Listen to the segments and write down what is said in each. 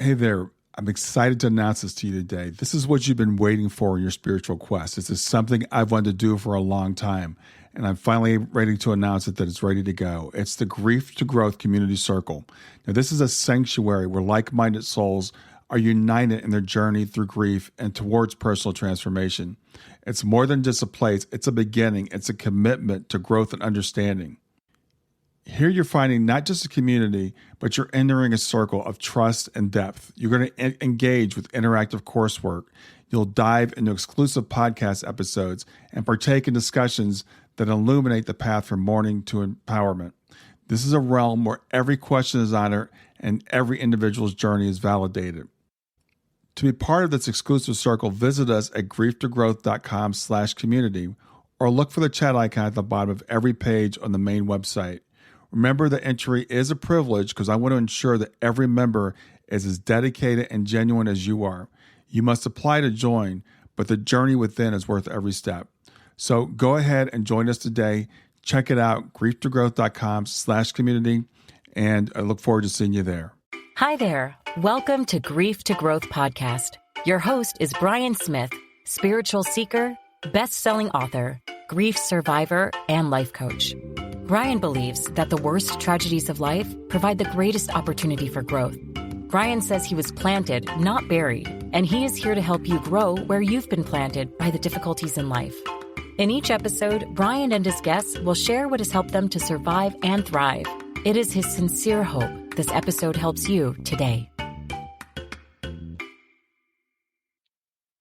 Hey there. I'm excited to announce this to you today. This is what you've been waiting for in your spiritual quest. This is something I've wanted to do for a long time, and I'm finally ready to announce it that it's ready to go. It's the Grief to Growth Community Circle. Now, this is a sanctuary where like-minded souls are united in their journey through grief and towards personal transformation. It's more than just a place. It's a beginning. It's a commitment to growth and understanding. Here you're finding not just a community, but you're entering a circle of trust and depth. You're going to engage with interactive coursework. You'll dive into exclusive podcast episodes and partake in discussions that illuminate the path from mourning to empowerment. This is a realm where every question is honored and every individual's journey is validated. To be part of this exclusive circle, visit us at grieftogrowth.com/community or look for the chat icon at the bottom of every page on the main website. Remember that entry is a privilege because I want to ensure that every member is as dedicated and genuine as you are. You must apply to join, but the journey within is worth every step. So go ahead and join us today. Check it out, grieftogrowth.com/community, and I look forward to seeing you there. Hi there. Welcome to Grief to Growth Podcast. Your host is Brian Smith, spiritual seeker, best-selling author, grief survivor, and life coach. Brian believes that the worst tragedies of life provide the greatest opportunity for growth. Brian says he was planted, not buried, and he is here to help you grow where you've been planted by the difficulties in life. In each episode, Brian and his guests will share what has helped them to survive and thrive. It is his sincere hope this episode helps you today.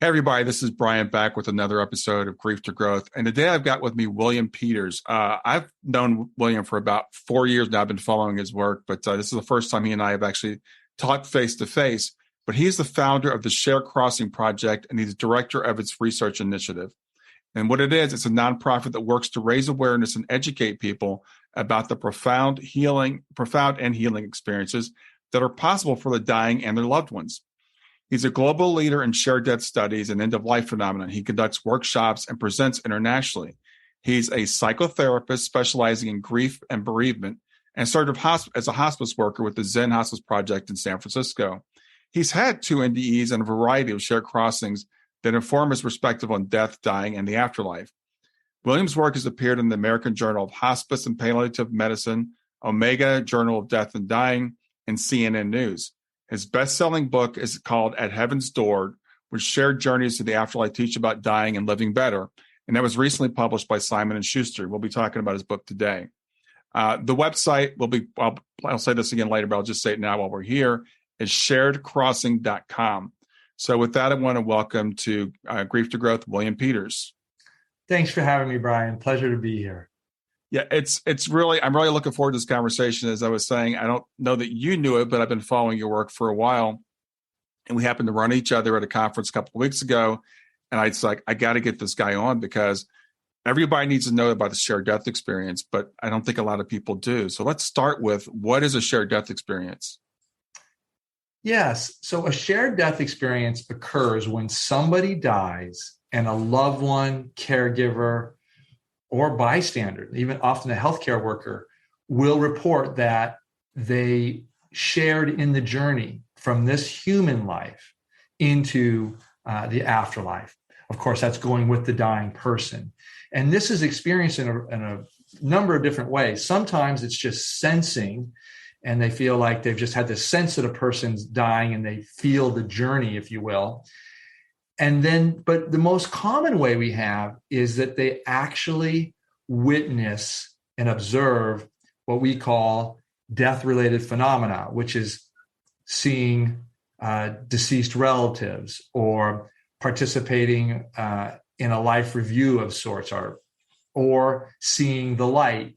Hey everybody, this is Brian back with another episode of Grief to Growth. And today I've got with me William Peters. I've known William for about 4 years now. I've been following his work, but this is the first time he and I have actually talked face to face. But he's the founder of the Shared Crossing Project, and he's director of its research initiative. And what it is, it's a nonprofit that works to raise awareness and educate people about the profound and healing experiences that are possible for the dying and their loved ones. He's a global leader in shared death studies and end-of-life phenomenon. He conducts workshops and presents internationally. He's a psychotherapist specializing in grief and bereavement and started as a hospice worker with the Zen Hospice Project in San Francisco. He's had 2 NDEs and a variety of shared crossings that inform his perspective on death, dying, and the afterlife. William's work has appeared in the American Journal of Hospice and Palliative Medicine, Omega Journal of Death and Dying, and CNN News. His best-selling book is called At Heaven's Door, which shared journeys to the afterlife teach about dying and living better. And that was recently published by Simon & Schuster. We'll be talking about his book today. The website will be, I'll say this again later, but I'll just say it now while we're here, is sharedcrossing.com. So with that, I want to welcome to Grief to Growth, William Peters. Thanks for having me, Brian. Pleasure to be here. Yeah, I'm really looking forward to this conversation. As I was saying, I don't know that you knew it, but I've been following your work for a while. And we happened to run each other at a conference a couple of weeks ago. And I got to get this guy on because everybody needs to know about the shared death experience, but I don't think a lot of people do. So let's start with, what is a shared death experience? Yes. So a shared death experience occurs when somebody dies and a loved one, caregiver, or bystander, even often a healthcare worker, will report that they shared in the journey from this human life into the afterlife. Of course, that's going with the dying person. And this is experienced in a number of different ways. Sometimes it's just sensing, and they feel like they've just had this sense that a person's dying and they feel the journey, if you will. And then, but the most common way we have is that they actually witness and observe what we call death-related phenomena, which is seeing deceased relatives or participating in a life review of sorts, or seeing the light.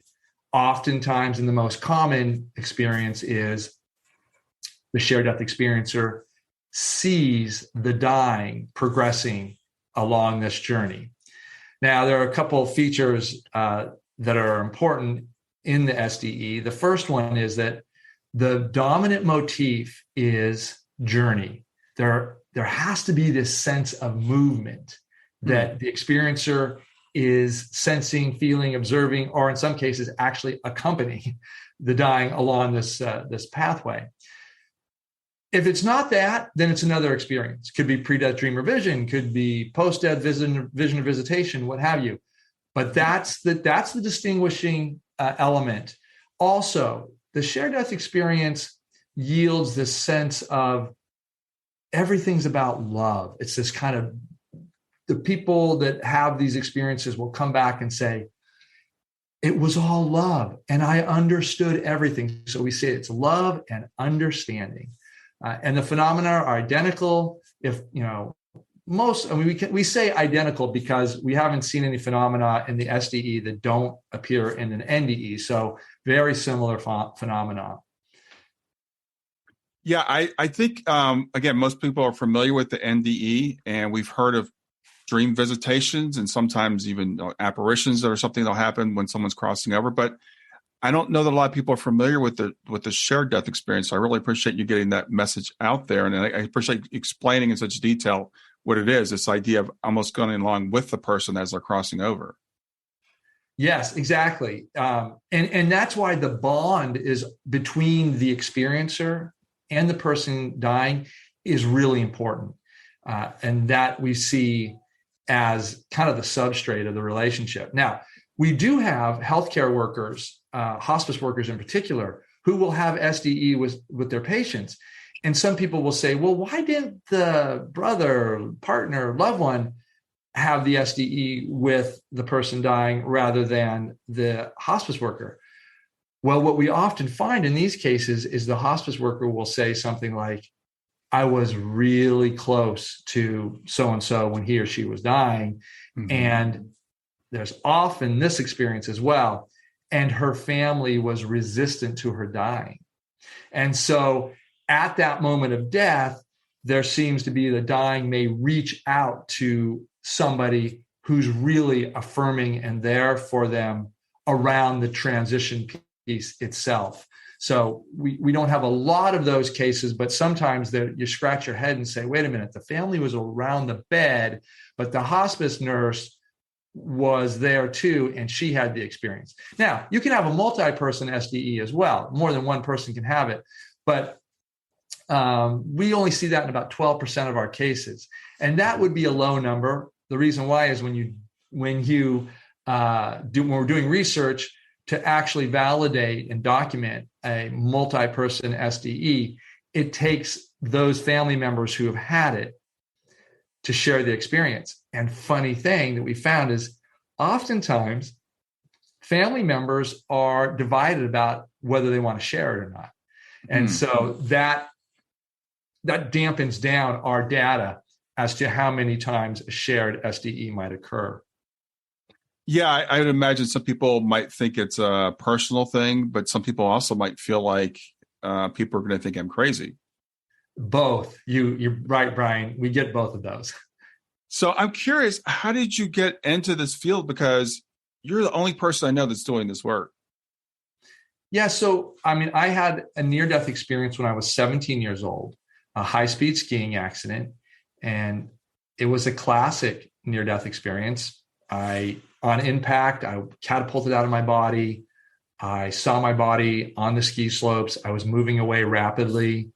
Oftentimes, and the most common experience is the shared death experiencer sees the dying progressing along this journey. Now, there are a couple of features that are important in the SDE. The first one is that the dominant motif is journey. There has to be this sense of movement that the experiencer is sensing, feeling, observing, or in some cases actually accompanying the dying along this pathway. If it's not that, then it's another experience. Could be pre-death dream or vision, could be post-death vision or visitation, what have you. But that's the distinguishing element. Also, the shared death experience yields this sense of everything's about love. It's this kind of, the people that have these experiences will come back and say, it was all love and I understood everything. So we say it's love and understanding. And the phenomena are identical. If, we say identical because we haven't seen any phenomena in the SDE that don't appear in an NDE. So very similar phenomena. Yeah, I think, again, most people are familiar with the NDE, and we've heard of dream visitations and sometimes even apparitions or something that'll happen when someone's crossing over. But I don't know that a lot of people are familiar with the shared death experience. So I really appreciate you getting that message out there. And I appreciate explaining in such detail what it is, this idea of almost going along with the person as they're crossing over. Yes, exactly. And that's why the bond is between the experiencer and the person dying is really important. And that we see as kind of the substrate of the relationship. Now, we do have healthcare workers, hospice workers in particular, who will have SDE with their patients. And some people will say, well, why didn't the brother, partner, loved one have the SDE with the person dying rather than the hospice worker? Well, what we often find in these cases is the hospice worker will say something like, I was really close to so-and-so when he or she was dying. Mm-hmm. And there's often this experience as well. And her family was resistant to her dying. And so at that moment of death, there seems to be the dying may reach out to somebody who's really affirming and there for them around the transition piece itself. So we don't have a lot of those cases, but sometimes you scratch your head and say, wait a minute, the family was around the bed, but the hospice nurse was there too, and she had the experience. Now, you can have a multi-person SDE as well. More than one person can have it, but we only see that in about 12% of our cases. And that would be a low number. The reason why is when we're doing research to actually validate and document a multi-person SDE, it takes those family members who have had it to share the experience. And funny thing that we found is oftentimes family members are divided about whether they want to share it or not. And so that dampens down our data as to how many times a shared SDE might occur. Yeah, I would imagine some people might think it's a personal thing, but some people also might feel like people are going to think I'm crazy. Both. You're right, Brian. We get both of those. So I'm curious, how did you get into this field? Because you're the only person I know that's doing this work. Yeah. So, I had a near-death experience when I was 17 years old, a high-speed skiing accident. And it was a classic near-death experience. On impact, I catapulted out of my body. I saw my body on the ski slopes. I was moving away rapidly.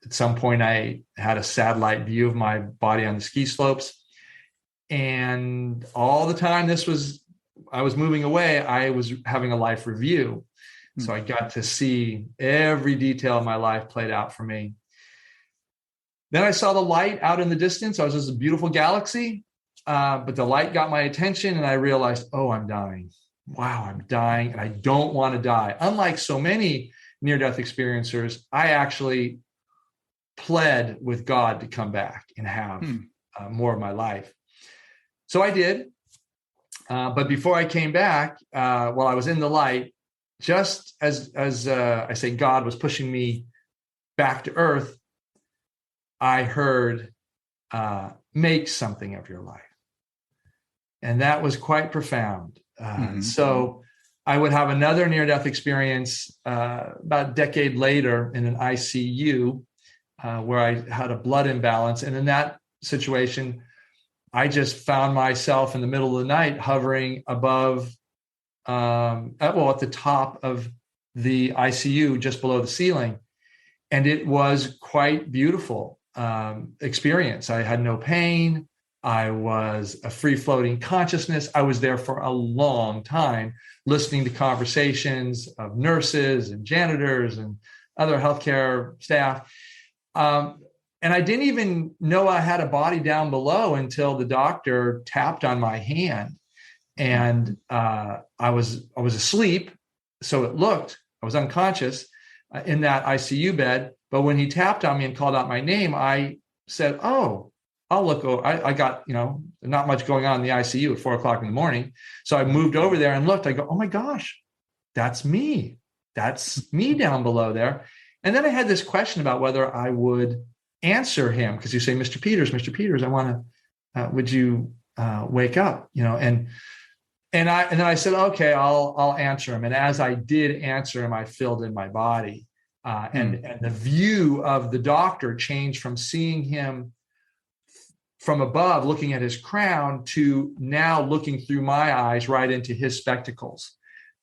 At some point, I had a satellite view of my body on the ski slopes. And all the time I was moving away, I was having a life review. So I got to see every detail of my life played out for me. Then I saw the light out in the distance. I was just a beautiful galaxy. But the light got my attention and I realized, oh, I'm dying. Wow, I'm dying and I don't want to die. Unlike so many near-death experiencers, I actually pled with God to come back and have more of my life. So I did. But before I came back, while I was in the light, just as I say, God was pushing me back to earth, I heard, make something of your life. And that was quite profound. So I would have another near-death experience about a decade later in an ICU where I had a blood imbalance. And in that situation, I just found myself in the middle of the night hovering above, at the top of the ICU, just below the ceiling. And it was quite beautiful experience. I had no pain. I was a free-floating consciousness. I was there for a long time, listening to conversations of nurses and janitors and other healthcare staff. And I didn't even know I had a body down below until the doctor tapped on my hand. And I was asleep, so it looked, I was unconscious in that ICU bed. But when he tapped on me and called out my name, I said, "Oh, I'll look over." I got, not much going on in the ICU at 4:00 in the morning. So I moved over there and looked. I go, "Oh my gosh, that's me. That's me down below there." And then I had this question about whether I would answer him, because you say, Mr. Peters, I want to, would you wake up? And then I said, okay, I'll answer him. And as I did answer him, I filled in my body. And the view of the doctor changed from seeing him from above, looking at his crown, to now looking through my eyes right into his spectacles.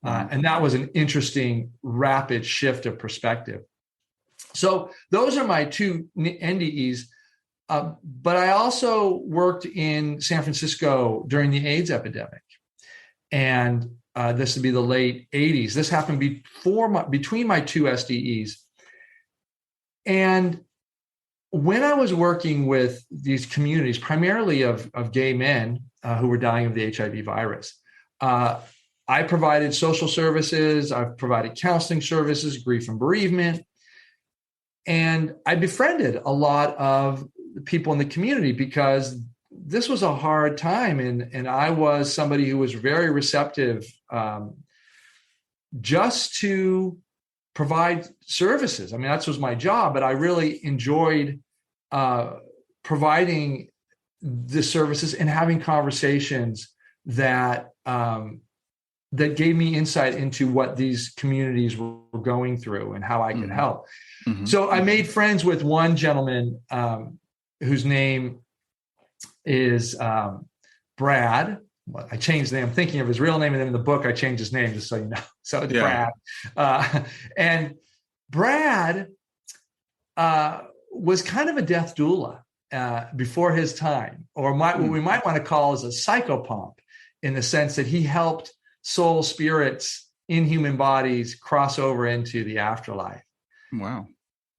And that was an interesting, rapid shift of perspective. So those are my two NDEs. But I also worked in San Francisco during the AIDS epidemic. And this would be the late 80s. This happened between my two SDEs. And when I was working with these communities, primarily of gay men who were dying of the HIV virus, I provided social services, I've provided counseling services, grief and bereavement. And I befriended a lot of people in the community because this was a hard time. And I was somebody who was very receptive just to provide services. I mean, that was my job, but I really enjoyed providing the services and having conversations that gave me insight into what these communities were going through and how I could help. Mm-hmm. So I made friends with one gentleman whose name is Brad. I changed the name. I'm thinking of his real name, and then in the book I changed his name, just so you know. So it's Brad. And Brad was kind of a death doula before his time, or what we might want to call as a psychopomp, in the sense that he helped soul spirits in human bodies cross over into the afterlife. Wow.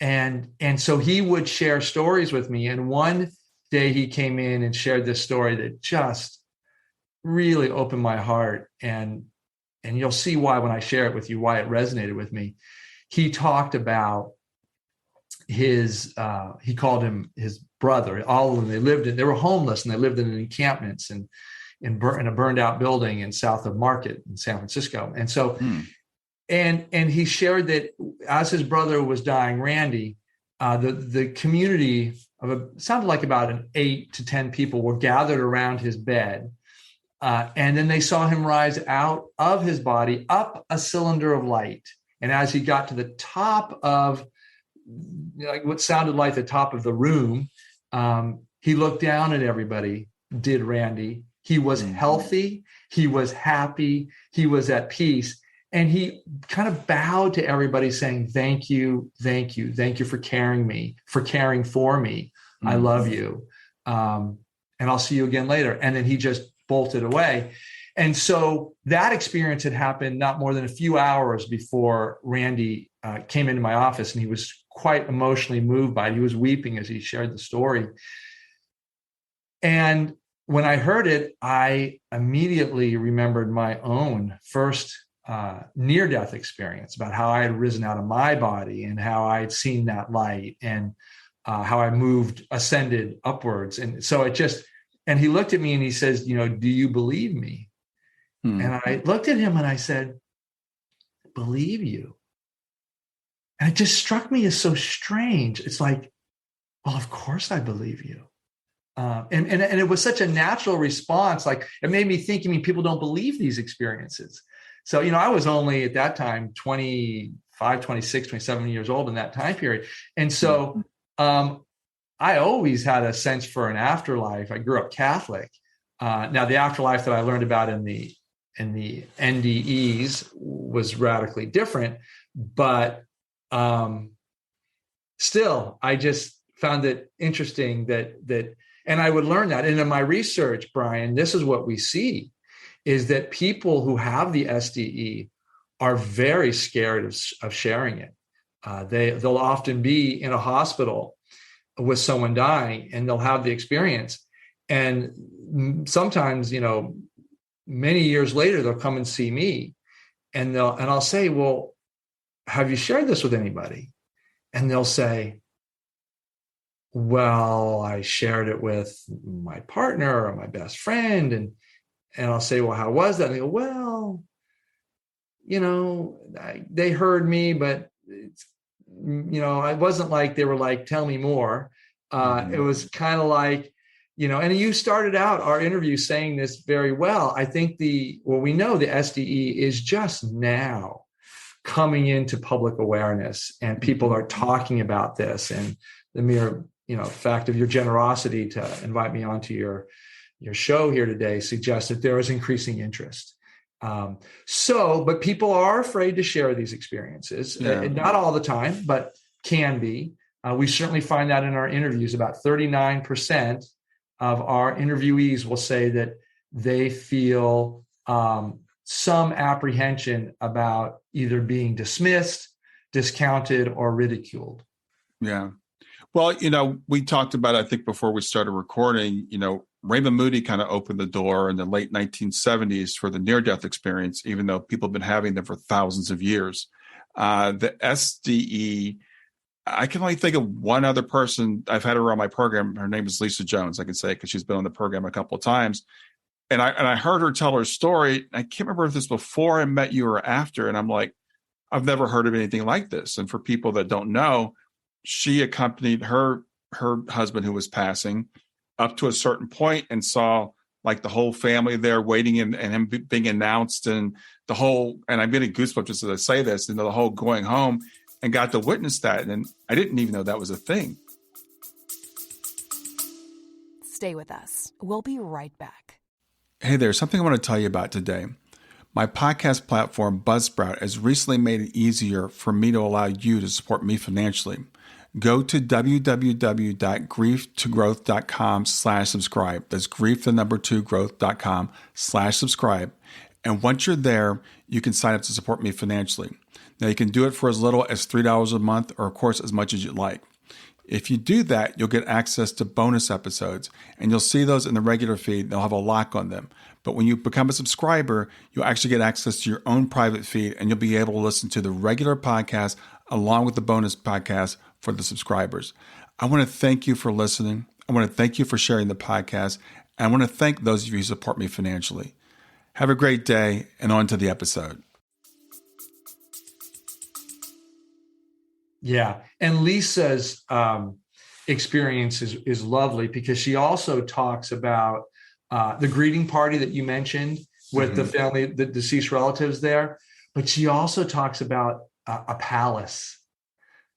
And so he would share stories with me. And one day he came in and shared this story that just really opened my heart. And you'll see why when I share it with you, why it resonated with me. He talked about his, he called him his brother. All of them, they were homeless, and they lived in encampments and in a burned out building in south of Market in San Francisco. And so, and he shared that as his brother was dying, Randy, the community it sounded like about 8 to 10 people were gathered around his bed. And then they saw him rise out of his body up a cylinder of light. And as he got to the top of what sounded like the top of the room, he looked down at everybody, did Randy. He was healthy. He was happy. He was at peace. And he kind of bowed to everybody saying, thank you, thank you, thank you for caring for me. I love you. And I'll see you again later. And then he just bolted away. And so that experience had happened not more than a few hours before Randy came into my office, and he was quite emotionally moved by it. He was weeping as he shared the story. And when I heard it, I immediately remembered my own first near-death experience, about how I had risen out of my body and how I had seen that light, and how I ascended upwards. And so and he looked at me and he says, do you believe me? And I looked at him and I said, believe you? And it just struck me as so strange. It's like, well, of course I believe you. And it was such a natural response. Like, it made me think, people don't believe these experiences. So, I was only at that time 25, 26, 27 years old in that time period. And so I always had a sense for an afterlife. I grew up Catholic. Now, the afterlife that I learned about in the NDEs was radically different. But still, I just found it interesting that, and I would learn that. And in my research, Brian, this is what we see, is that people who have the SDE are very scared of sharing it. They'll often be in a hospital with someone dying, and they'll have the experience. And sometimes, many years later, they'll come and see me, and I'll say, well, have you shared this with anybody? And they'll say, well, I shared it with my partner or my best friend. And I'll say, well, how was that? And they go, well, they heard me, but it's, I wasn't like, they were like, tell me more. It was kind of like, and you started out our interview saying this very well. I think we know the SDE is just now coming into public awareness, and people are talking about this, and the mere, fact of your generosity to invite me onto your show here today suggests that there is increasing interest. But people are afraid to share these experiences, not all the time, but can be. We certainly find that in our interviews. About 39% of our interviewees will say that they feel some apprehension about either being dismissed, discounted, or ridiculed. Yeah. Well, we talked about, I think before we started recording, Raymond Moody kind of opened the door in the late 1970s for the near-death experience, even though people have been having them for thousands of years. The SDE, I can only think of one other person. I've had her on my program. Her name is Lisa Jones, I can say, because she's been on the program a couple of times. And I heard her tell her story. I can't remember if this was before I met you or after. And I'm like, I've never heard of anything like this. And for people that don't know, she accompanied her husband, who was passing, up to a certain point and saw like the whole family there waiting and him being announced, and the whole, and I'm getting goosebumps just as I say this, and the whole going home, and got to witness that. And I didn't even know that was a thing. Stay with us. We'll be right back. Hey there, something I want to tell you about today. My podcast platform, Buzzsprout, has recently made it easier for me to allow you to support me financially. Go to www.grieftogrowth.com/subscribe. That's grief2growth.com/subscribe. And once you're there, you can sign up to support me financially. Now, you can do it for as little as $3 a month, or of course, as much as you'd like. If you do that, you'll get access to bonus episodes, and you'll see those in the regular feed. They'll have a lock on them. But when you become a subscriber, you'll actually get access to your own private feed, and you'll be able to listen to the regular podcast along with the bonus podcast for the subscribers. I want to thank you for listening. I want to thank you for sharing the podcast. And I want to thank those of you who support me financially. Have a great day, and on to the episode. Yeah. And Lisa's experience is lovely, because she also talks about the greeting party that you mentioned with the family, the deceased relatives there. But she also talks about a palace,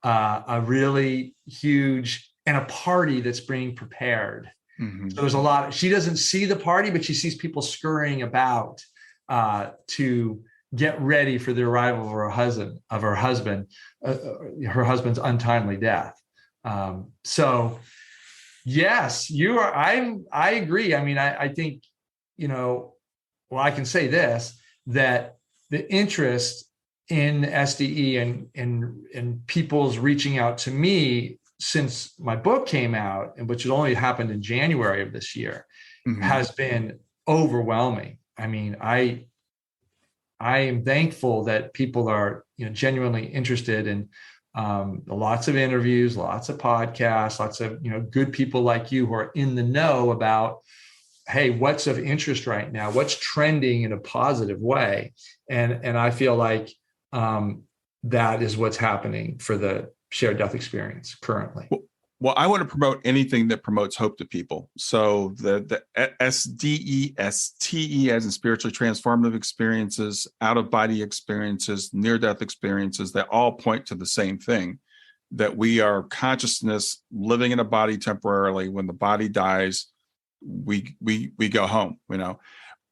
a really huge, and a party that's being prepared. So there's a lot. She doesn't see the party, but she sees people scurrying about to get ready for the arrival of her husband's untimely death. So yes, you are. I agree. I mean, I think, well, I can say this, that the interest in SDE and people's reaching out to me since my book came out, and which had only happened in January of this year, has been overwhelming. I mean, I am thankful that people are, genuinely interested in lots of interviews, lots of podcasts, lots of, good people like you who are in the know about, hey, what's of interest right now? What's trending in a positive way? And I feel like that is what's happening for the shared death experience currently. Well, I want to promote anything that promotes hope to people. So the SDE, STE, as in spiritually transformative experiences, out-of-body experiences, near-death experiences, that all point to the same thing, that we are consciousness living in a body temporarily. When the body dies, we go home,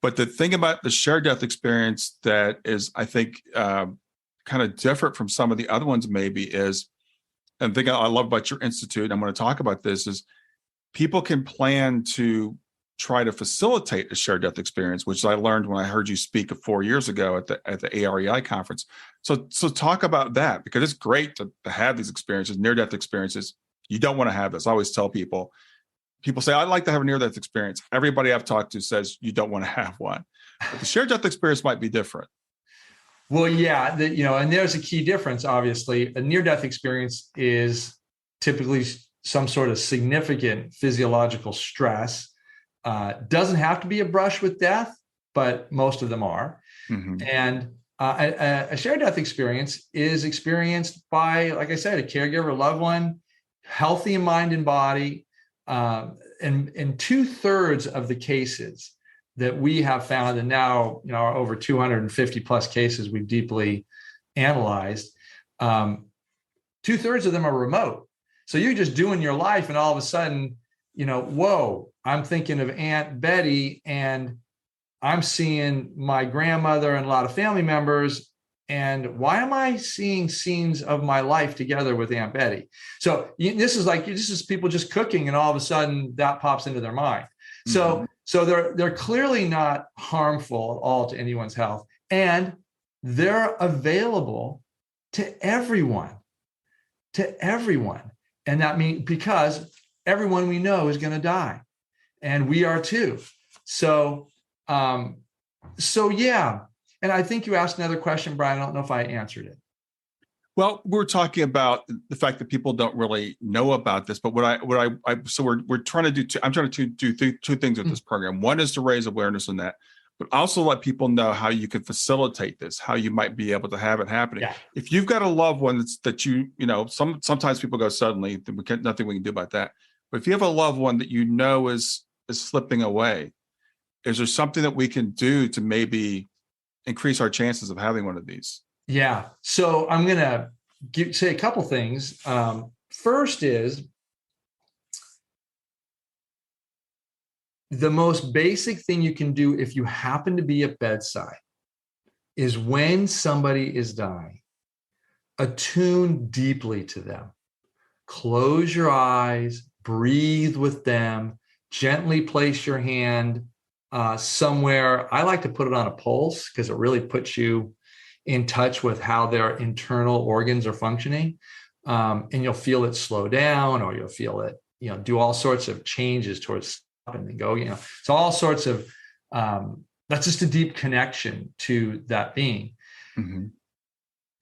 But the thing about the shared death experience that is, I think, kind of different from some of the other ones maybe is and the thing I love about your institute, I'm going to talk about this, is people can plan to try to facilitate a shared death experience, which I learned when I heard you speak 4 years ago at the AREI conference. So talk about that, because it's great to have these experiences, near-death experiences. You don't want to have this. I always tell people say, I'd like to have a near-death experience. Everybody I've talked to says you don't want to have one. But the shared death experience might be different. Well, yeah, and there's a key difference, obviously. A near-death experience is typically some sort of significant physiological stress. Doesn't have to be a brush with death, but most of them are. Mm-hmm. And a shared death experience is experienced by, like I said, a caregiver, a loved one, healthy in mind and body. And in 2/3 of the cases that we have found, and now, over 250 plus cases we've deeply analyzed, 2/3 of them are remote. So you're just doing your life, and all of a sudden, whoa, I'm thinking of Aunt Betty, and I'm seeing my grandmother and a lot of family members. And why am I seeing scenes of my life together with Aunt Betty? So this is people just cooking, and all of a sudden that pops into their mind. Mm-hmm. So they're clearly not harmful at all to anyone's health, and they're available to everyone. And that means because everyone we know is going to die, and we are too. So yeah. And I think you asked another question, Brian. I don't know if I answered it. Well, we're talking about the fact that people don't really know about this, but we're trying to do I'm trying to do two things with this program. One is to raise awareness on that, but also let people know how you can facilitate this, how you might be able to have it happening. Yeah. If you've got a loved one sometimes people go suddenly, nothing we can do about that. But if you have a loved one that is slipping away, is there something that we can do to maybe increase our chances of having one of these? Yeah. So I'm going to say a couple things. First is, the most basic thing you can do if you happen to be at bedside is, when somebody is dying, attune deeply to them. Close your eyes, breathe with them, gently place your hand somewhere. I like to put it on a pulse, because it really puts you in touch with how their internal organs are functioning. And you'll feel it slow down, or you'll feel it, do all sorts of changes towards stopping and go, so all sorts of, that's just a deep connection to that being. Mm-hmm.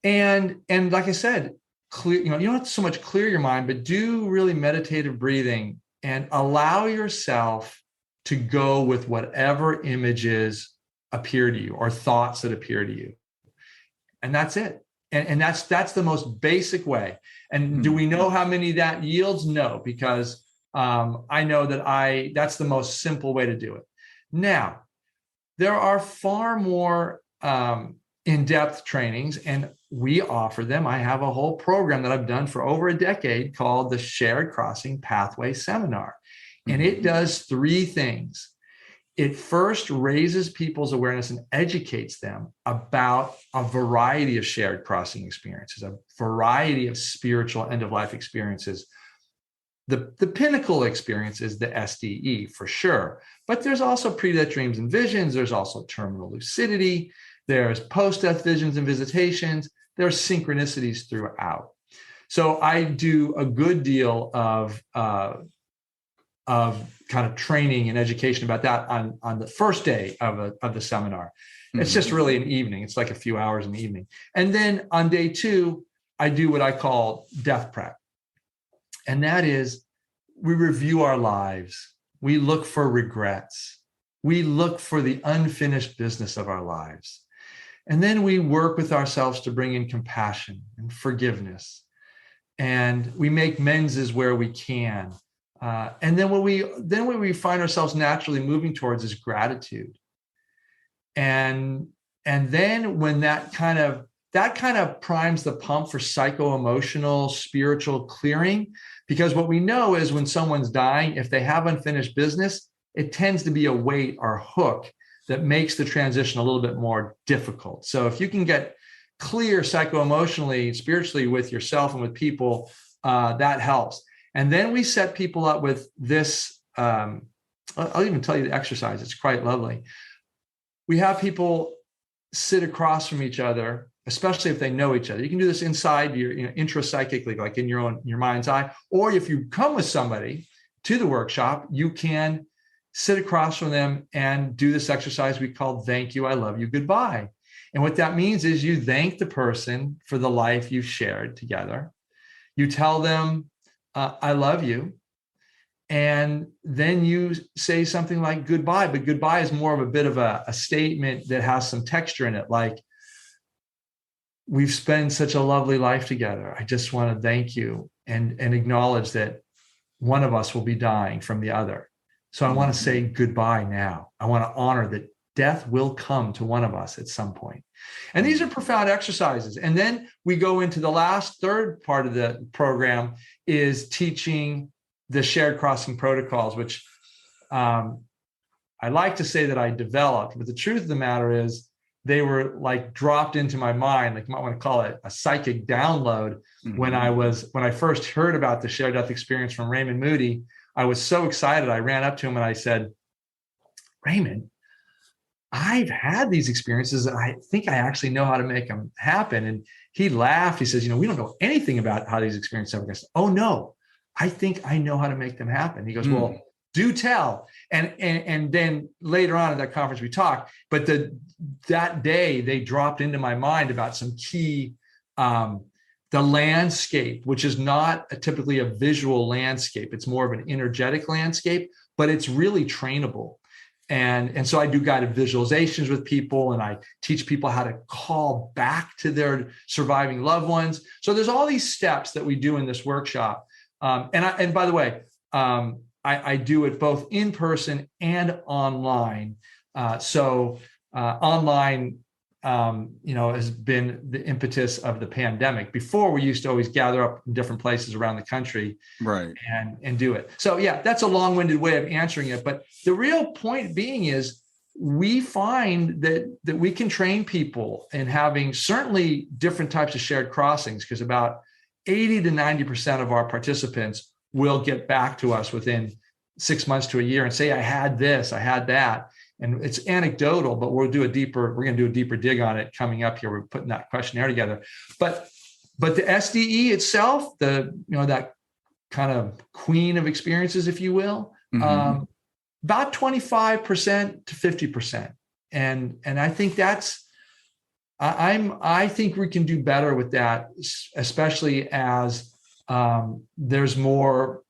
And like I said, clear, you don't have to so much clear your mind, but do really meditative breathing and allow yourself to go with whatever images appear to you, or thoughts that appear to you. And that's it. And that's the most basic way. And do we know how many that yields? No, because I know that that's the most simple way to do it. Now, there are far more in-depth trainings, and we offer them. I have a whole program that I've done for over a decade called the Shared Crossing Pathway Seminar. And it does 3 things. It first raises people's awareness and educates them about a variety of shared crossing experiences, a variety of spiritual end-of-life experiences. The pinnacle experience is the SDE, for sure. But there's also pre-death dreams and visions. There's also terminal lucidity. There's post-death visions and visitations. There's synchronicities throughout. So I do a good deal of kind of training and education about that on the first day of the seminar. It's just really an evening. It's like a few hours in the evening. And then on day 2, I do what I call death prep. And that is, we review our lives. We look for regrets. We look for the unfinished business of our lives. And then we work with ourselves to bring in compassion and forgiveness. And we make menses where we can. And then what we find ourselves naturally moving towards is gratitude. And then when that kind of primes the pump for psycho-emotional, spiritual clearing, because what we know is, when someone's dying, if they have unfinished business, it tends to be a weight or hook that makes the transition a little bit more difficult. So if you can get clear psycho-emotionally, spiritually with yourself and with people, that helps. And then we set people up with this. I'll even tell you the exercise. It's quite lovely. We have people sit across from each other, especially if they know each other. You can do this inside your, intrapsychically, like in your mind's eye. Or if you come with somebody to the workshop, you can sit across from them and do this exercise we call thank you, I love you, goodbye. And what that means is you thank the person for the life you've shared together. You tell them, I love you. And then you say something like goodbye, but goodbye is more of a bit of a statement that has some texture in it. Like, we've spent such a lovely life together. I just want to thank you and acknowledge that one of us will be dying from the other. So I want to say goodbye now. I want to honor that death will come to one of us at some point. And these are profound exercises. And then we go into the last third part of the program is teaching the shared crossing protocols, which I like to say that I developed, but the truth of the matter is they were like dropped into my mind, like you might want to call it a psychic download. When I first heard about the shared death experience from Raymond Moody, I was so excited. I ran up to him and I said, Raymond, I've had these experiences and I think I actually know how to make them happen. And he laughed. He says, we don't know anything about how these experiences happen. I said, oh no, I think I know how to make them happen. He goes, well, do tell. And then later on at that conference we talked, but that day they dropped into my mind about some key, the landscape, which is not typically a visual landscape. It's more of an energetic landscape, but it's really trainable. And so I do guided visualizations with people, and I teach people how to call back to their surviving loved ones. So there's all these steps that we do in this workshop. And by the way, I do it both in person and online. Online, has been the impetus of the pandemic. Before, we used to always gather up in different places around the country, right, and do it. So yeah, that's a long-winded way of answering it. But the real point being is we find that we can train people in having certainly different types of shared crossings, because about 80 to 90% of our participants will get back to us within 6 months to a year and say, I had this, I had that. And it's anecdotal, but we're going to do a deeper dig on it coming up here. We're putting that questionnaire together. But the SDE itself, that kind of queen of experiences, if you will, about 25% to 50%. And I think I think we can do better with that, especially as there's more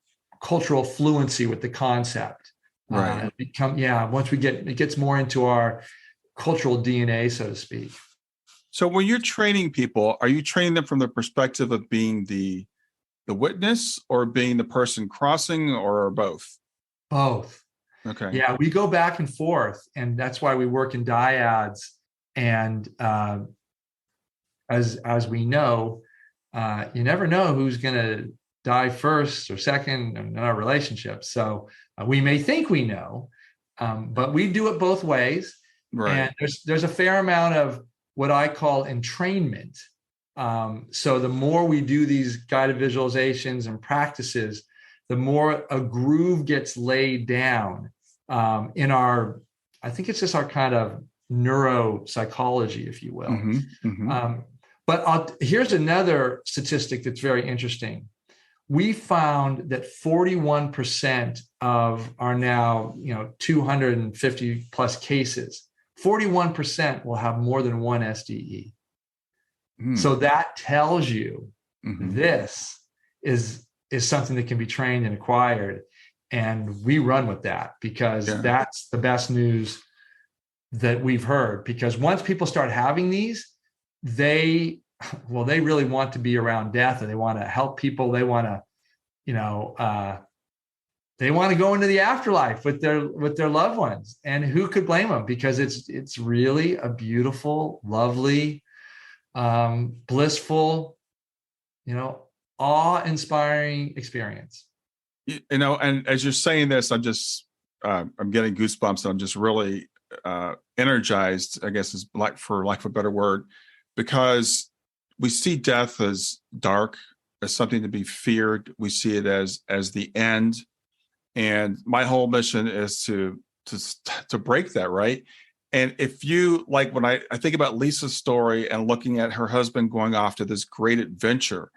cultural fluency with the concept. Right. Once it gets more into our cultural DNA, so to speak. So when you're training people, are you training them from the perspective of being the witness or being the person crossing, or both? Both. Okay. Yeah, we go back and forth, and that's why we work in dyads. And as we know, you never know who's going to die first or second in our relationship. So we may think we know, but we do it both ways. Right. And there's a fair amount of what I call entrainment. So the more we do these guided visualizations and practices, the more a groove gets laid down in our, I think it's just our kind of neuropsychology, if you will. But here's another statistic that's very interesting. We found that 41% of our now 250 plus cases, 41% will have more than one SDE. So that tells you this is something that can be trained and acquired, and we run with that because that's the best news that we've heard. Because once people start having these, they really want to be around death, and they want to help people. They want to, they want to go into the afterlife with their loved ones. And who could blame them? Because it's really a beautiful, lovely, blissful, awe-inspiring experience. And as you're saying this, I'm getting goosebumps, and I'm just really energized, I guess, is for lack of a better word, because we see death as dark, as something to be feared. We see it as the end. And my whole mission is to break that, right? And if you like, when I think about Lisa's story and looking at her husband going off to this great adventure,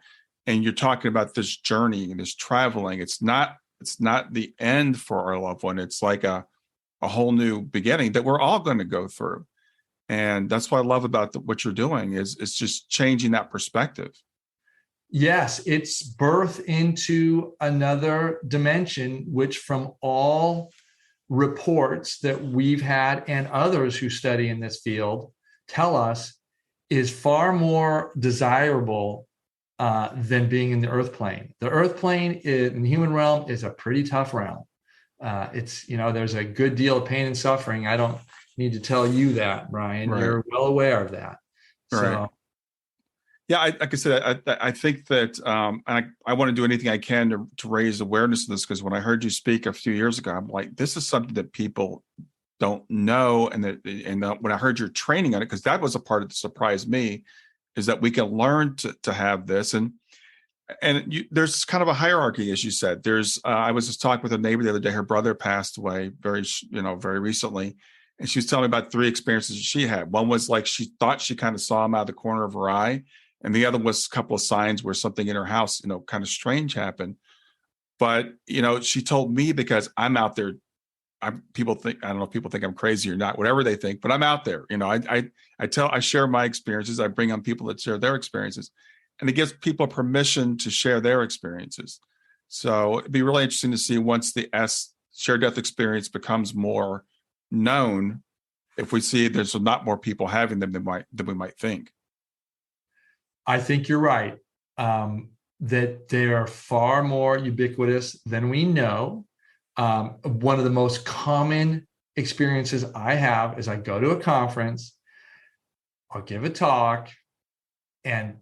and you're talking about this journey and this traveling, it's not the end for our loved one. It's like a whole new beginning that we're all going to go through. And that's what I love about what you're doing is it's just changing that perspective. Yes, it's birth into another dimension, which from all reports that we've had and others who study in this field tell us is far more desirable than being in the earth plane. The earth plane in the human realm is a pretty tough realm. It's, there's a good deal of pain and suffering. I don't need to tell you that, Brian. Right. You're well aware of that. Right. So, yeah, like I said, I think that I want to do anything I can to raise awareness of this, because when I heard you speak a few years ago, I'm like, this is something that people don't know. And when I heard your training on it, because that was a part that surprised me, is that we can learn to have this. And there's kind of a hierarchy, as you said. I was just talking with a neighbor the other day. Her brother passed away very recently. And she was telling me about 3 experiences she had. One was like she thought she kind of saw him out of the corner of her eye. And the other was a couple of signs where something in her house, kind of strange happened. But, she told me, because I'm out there, I don't know if people think I'm crazy or not, whatever they think, but I'm out there. I share my experiences. I bring on people that share their experiences, and it gives people permission to share their experiences. So it'd be really interesting to see, once the shared death experience becomes more known, if we see there's a lot more people having them than we might think. I think you're right, that they are far more ubiquitous than we know. One of the most common experiences I have is I go to a conference, I'll give a talk, and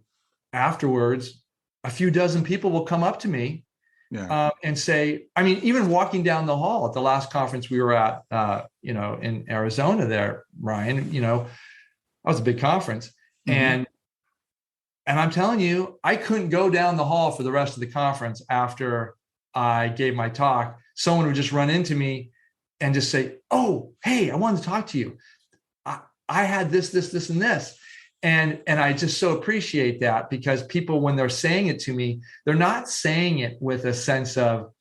afterwards, a few dozen people will come up to me and say, even walking down the hall at the last conference we were at, in Arizona there, Ryan, that was a big conference. Mm-hmm. And I'm telling you, I couldn't go down the hall for the rest of the conference after I gave my talk. Someone would just run into me and just say, "Oh, hey, I wanted to talk to you. I had this, and this." And I just so appreciate that, because people, when they're saying it to me, they're not saying it with a sense of,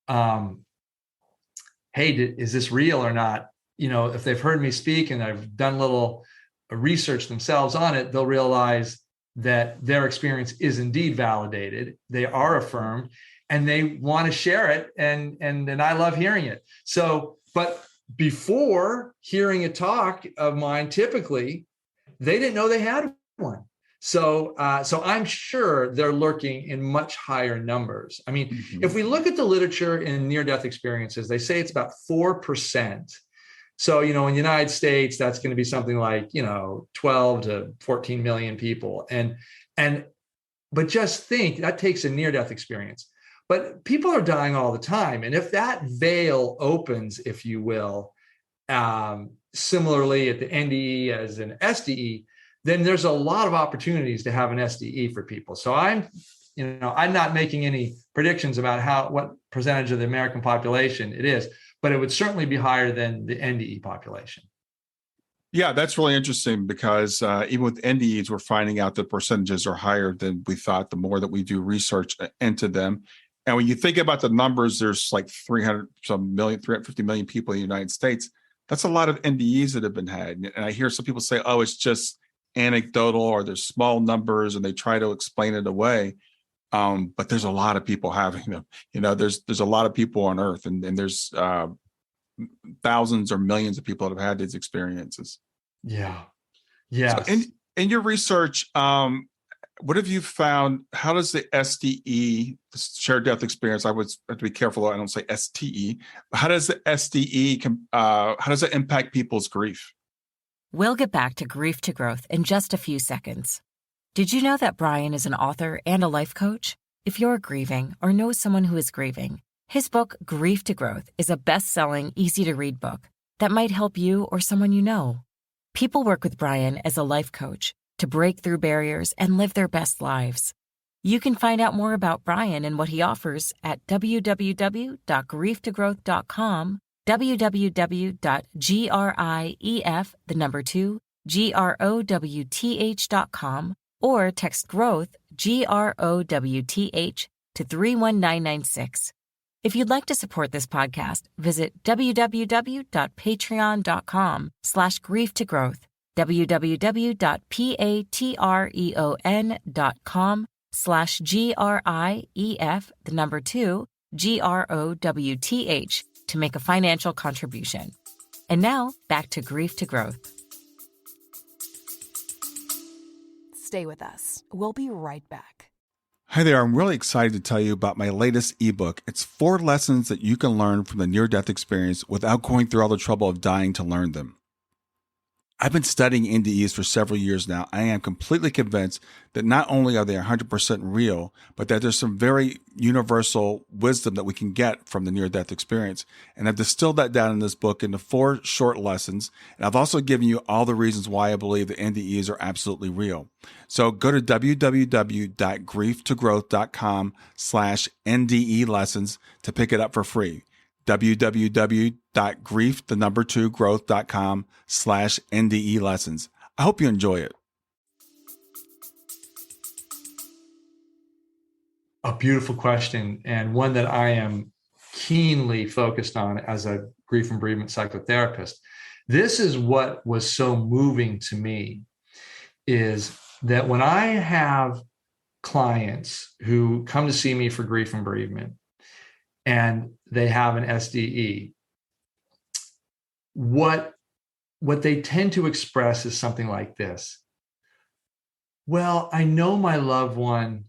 hey, is this real or not? If they've heard me speak and I've done a little research themselves on it, they'll realize that their experience is indeed validated. They are affirmed, and they want to share it. And I love hearing it. So, but before hearing a talk of mine, typically, they didn't know they had one. So I'm sure they're lurking in much higher numbers. Mm-hmm. If we look at the literature in near-death experiences, they say it's about 4%. So, in the United States, that's going to be something like, 12 to 14 million people. But just think, that takes a near-death experience. But people are dying all the time. And if that veil opens, if you will, similarly at the NDE as an SDE, then there's a lot of opportunities to have an SDE for people. So I'm not making any predictions about what percentage of the American population it is, but it would certainly be higher than the NDE population. Yeah, that's really interesting, because even with NDEs, we're finding out that percentages are higher than we thought, the more that we do research into them. And when you think about the numbers, there's like 350 million people in the United States. That's a lot of NDEs that have been had. And I hear some people say, oh, it's just anecdotal, or there's small numbers, and they try to explain it away. But there's a lot of people having them. There's a lot of people on Earth, and there's thousands or millions of people that have had these experiences. Yeah. Yeah. So in your research, what have you found? How does the SDE, the shared death experience, I would have to be careful I don't say STE, how does the SDE, how does it impact people's grief? We'll get back to Grief to Growth in just a few seconds. Did you know that Brian is an author and a life coach? If you're grieving or know someone who is grieving, his book, Grief to Growth, is a best-selling, easy-to-read book that might help you or someone you know. People work with Brian as a life coach to break through barriers and live their best lives. You can find out more about Brian and what he offers at www.grieftogrowth.com, www.grieff2growth.com, or text growth GROWTH to 31996. If you'd like to support this podcast, visit www.patreon.com/grieftogrowth, www.patreon.com/GRIEF2GROWTH to make a financial contribution. And now back to Grief to Growth. Stay with us. We'll be right back. Hi there. I'm really excited to tell you about my latest ebook. It's 4 lessons that you can learn from the near-death experience without going through all the trouble of dying to learn them. I've been studying NDEs for several years now. I am completely convinced that not only are they 100% real, but that there's some very universal wisdom that we can get from the near-death experience. And I've distilled that down in this book into 4 short lessons. And I've also given you all the reasons why I believe that NDEs are absolutely real. So go to www.grieftogrowth.com/NDE lessons to pick it up for free. www.growth.com/NDE lessons. I hope you enjoy it. A beautiful question, and one that I am keenly focused on as a grief and bereavement psychotherapist. This is what was so moving to me, is that when I have clients who come to see me for grief and bereavement, and they have an SDE, what they tend to express is something like this. Well, I know my loved one,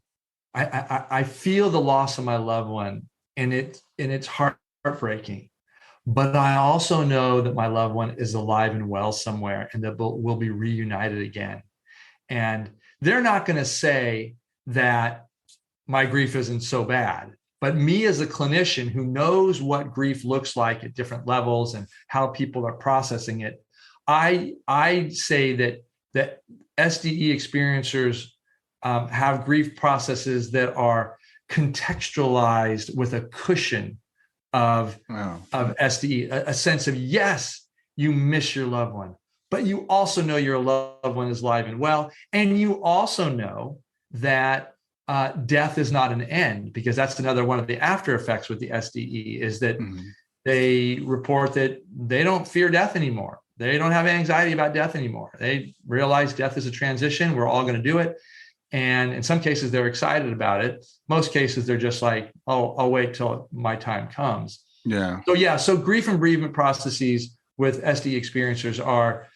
I feel the loss of my loved one, and it's heartbreaking. But I also know that my loved one is alive and well somewhere, and that we'll be reunited again. And they're not going to say that my grief isn't so bad. But me as a clinician who knows what grief looks like at different levels and how people are processing it, I say that SDE experiencers have grief processes that are contextualized with a cushion of SDE, a sense of, yes, you miss your loved one, but you also know your loved one is alive and well. And you also know that death is not an end, because that's another one of the after effects with the SDE, is that they report that they don't fear death anymore. They don't have anxiety about death anymore. They realize death is a transition. We're all going to do it. And in some cases, they're excited about it. Most cases, they're just like, oh, I'll wait till my time comes. Yeah. So grief and bereavement processes with SDE experiencers are,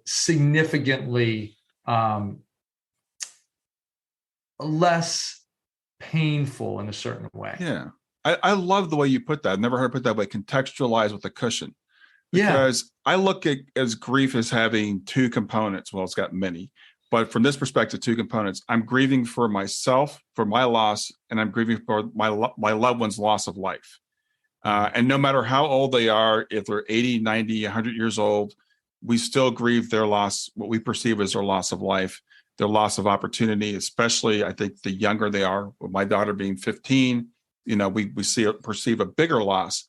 significantly less painful in a certain way. Yeah. I love the way you put that. I've never heard it put that way, contextualized with a cushion. Because I look at as grief as having 2 components. Well, it's got many, but from this perspective, 2 components. I'm grieving for myself, for my loss, and I'm grieving for my loved one's loss of life. And no matter how old they are, if they're 80, 90, 100 years old, we still grieve their loss, what we perceive as their loss of life, their loss of opportunity, especially I think the younger they are. With my daughter being 15, we perceive a bigger loss.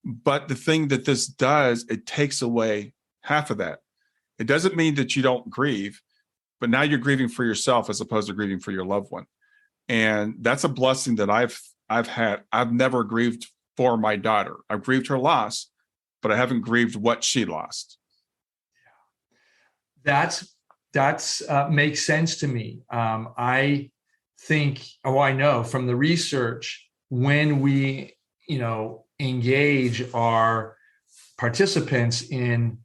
But the thing that this does, it takes away half of that. It doesn't mean that you don't grieve, but now you're grieving for yourself as opposed to grieving for your loved one. And that's a blessing that I've had. I've never grieved for my daughter. I've grieved her loss, but I haven't grieved what she lost. That's makes sense to me. I know from the research, when we, engage our participants in,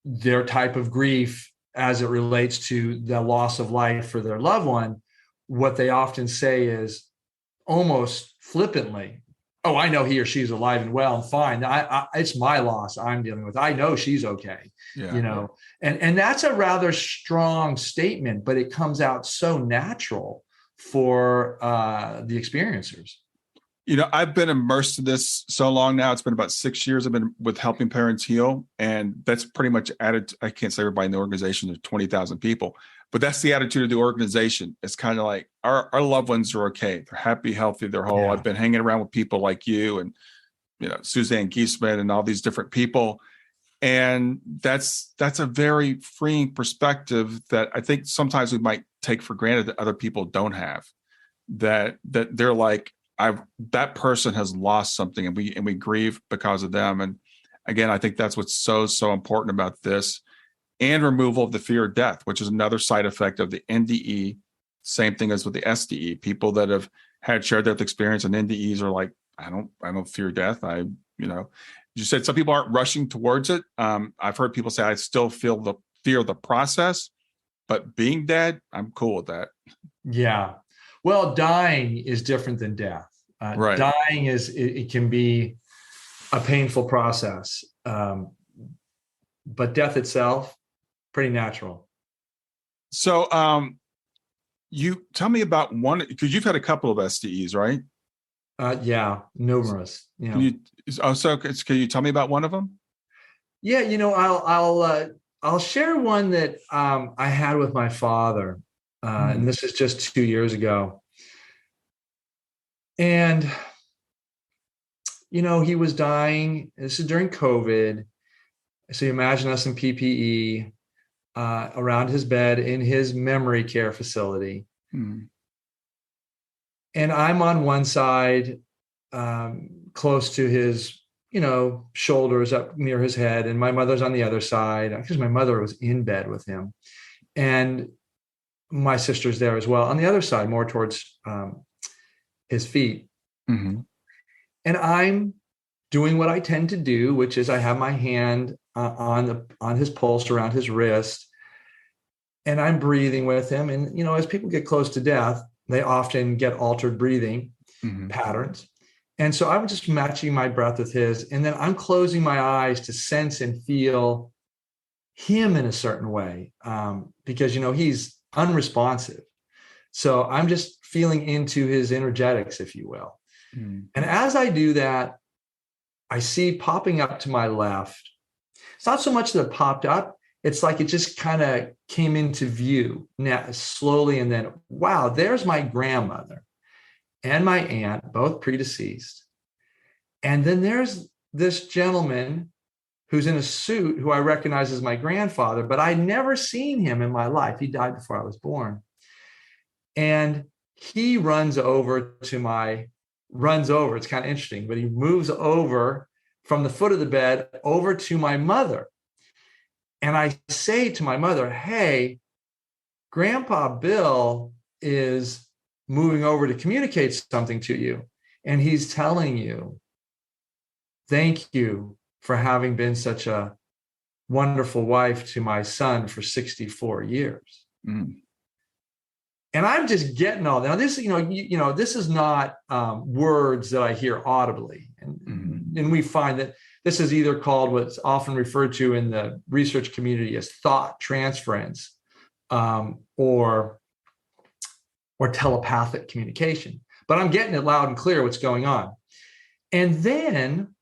their type of grief as it relates to the loss of life for their loved one, what they often say is almost flippantly, oh, I know he or she's alive and well and fine. It's my loss I'm dealing with. I know she's okay. And that's a rather strong statement, but it comes out so natural for the experiencers. I've been immersed in this so long now. It's been about 6 years I've been with Helping Parents Heal. And that's pretty much added, I can't say everybody in the organization, there's 20,000 people, but that's the attitude of the organization. It's kind of like our loved ones are okay. They're happy, healthy, they're whole. Yeah. I've been hanging around with people like you and, Suzanne Giesman and all these different people. And that's a very freeing perspective that I think sometimes we might take for granted that other people don't have. That they're like, that person has lost something, and we grieve because of them. And again, I think that's what's so important about this, and removal of the fear of death, which is another side effect of the NDE. Same thing as with the SDE. People that have had shared death experience and NDEs are like, I don't fear death. You said some people aren't rushing towards it. I've heard people say, I still feel the fear of the process, but being dead, I'm cool with that. Yeah. Well, dying is different than death. Right. Dying it can be a painful process. But death itself, pretty natural. So you tell me about one, because you've had a couple of SDEs, right? Yeah, numerous. Can you tell me about one of them? Yeah, I'll share one that I had with my father, and this is just 2 years ago. And he was dying. This is during COVID, so you imagine us in PPE around his bed in his memory care facility. And I'm on one side, close to his, shoulders up near his head. And my mother's on the other side, because my mother was in bed with him. And my sister's there as well on the other side, more towards his feet. Mm-hmm. And I'm doing what I tend to do, which is I have my hand on his pulse, around his wrist, and I'm breathing with him. And, as people get close to death, they often get altered breathing patterns. And so I'm just matching my breath with his. And then I'm closing my eyes to sense and feel him in a certain way, because, he's unresponsive. So I'm just feeling into his energetics, if you will. And as I do that, I see popping up to my left. It's not so much that it popped up. It's like it just kind of came into view now slowly. And then, wow, there's my grandmother and my aunt, both predeceased. And then there's this gentleman who's in a suit who I recognize as my grandfather, but I'd never seen him in my life. He died before I was born. And he runs over, it's kind of interesting, but he moves over from the foot of the bed over to my mother. And I say to my mother, hey, Grandpa Bill is moving over to communicate something to you. And he's telling you, thank you for having been such a wonderful wife to my son for 64 years. And I'm just getting all that. Now, this, this is not words that I hear audibly. And we find that this is either called what's often referred to in the research community as thought transference, or telepathic communication. But I'm getting it loud and clear what's going on. And then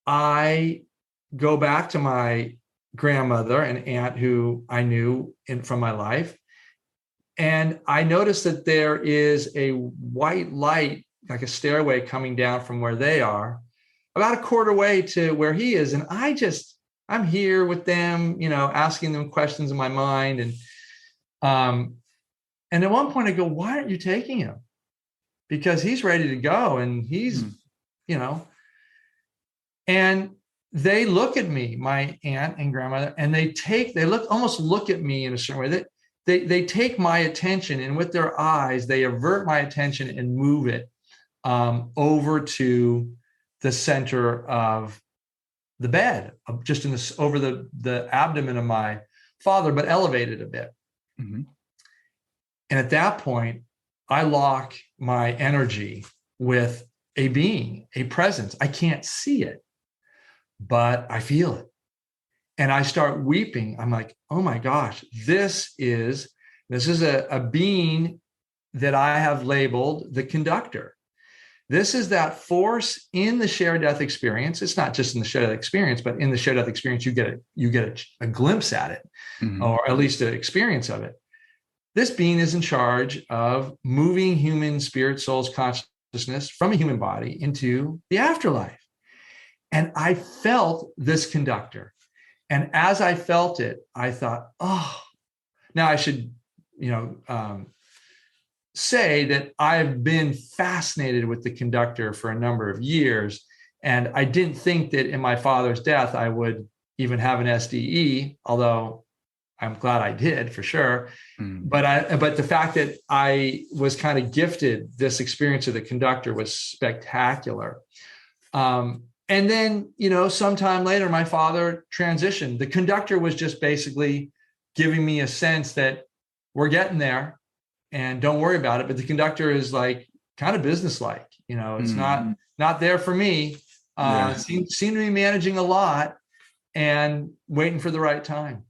I go back to my grandmother and aunt who I knew from my life. And I noticed that there is a white light, like a stairway coming down from where they are, about a quarter way to where he is. And I'm here with them, asking them questions in my mind. And at one point I go, why aren't you taking him? Because he's ready to go. And he's, and they look at me, my aunt and grandmother, and they almost look at me in a certain way. They take my attention, and with their eyes, they avert my attention and move it over to the center of the bed, just over the abdomen of my father, but elevated a bit. And at that point, I lock my energy with a being, a presence. I can't see it, but I feel it. And I start weeping. I'm like, oh my gosh, this is a being that I have labeled the conductor. This is that force in the shared death experience. It's not just in the shared death experience, but in the shared death experience, you get a glimpse at it, or at least an experience of it. This being is in charge of moving human spirit, soul's consciousness from a human body into the afterlife. And I felt this conductor. And as I felt it, I thought, oh, now I should, say that I've been fascinated with the conductor for a number of years. And I didn't think that in my father's death, I would even have an SDE, although I'm glad I did for sure. But the fact that I was kind of gifted this experience of the conductor was spectacular. And then, sometime later, my father transitioned. The conductor was just basically giving me a sense that we're getting there and don't worry about it. But the conductor is like kind of businesslike, it's not there for me. Seem to be managing a lot and waiting for the right time.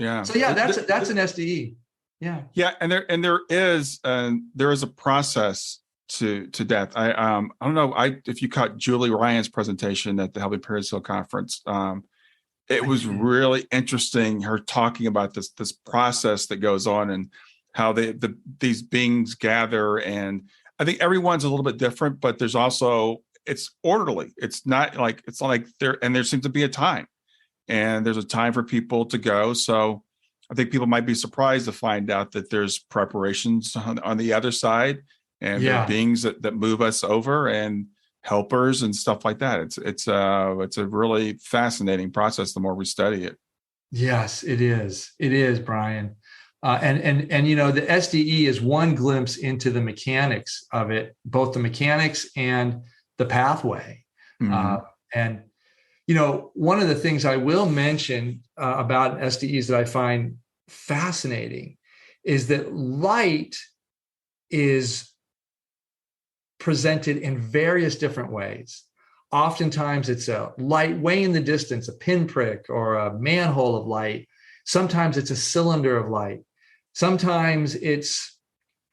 Yeah. So yeah, that's an SDE. Yeah. Yeah. And there is a process to death. I don't know if you caught Julie Ryan's presentation at the Helping Parents Heal conference. It was really interesting, her talking about this process that goes on and how these beings gather. And I think everyone's a little bit different, but there's also, it's orderly. It's not like there seems to be a time, and there's a time for people to go. So I think people might be surprised to find out that there's preparations on the other side, and there are beings that move us over, and helpers and stuff like that. It's a really fascinating process the more we study it. Yes, it is. It is, Brian. And the SDE is one glimpse into the mechanics of it, both the mechanics and the pathway. And one of the things I will mention about SDEs that I find fascinating is that light is presented in various different ways. Oftentimes it's a light way in the distance, a pinprick or a manhole of light. Sometimes it's a cylinder of light. Sometimes it's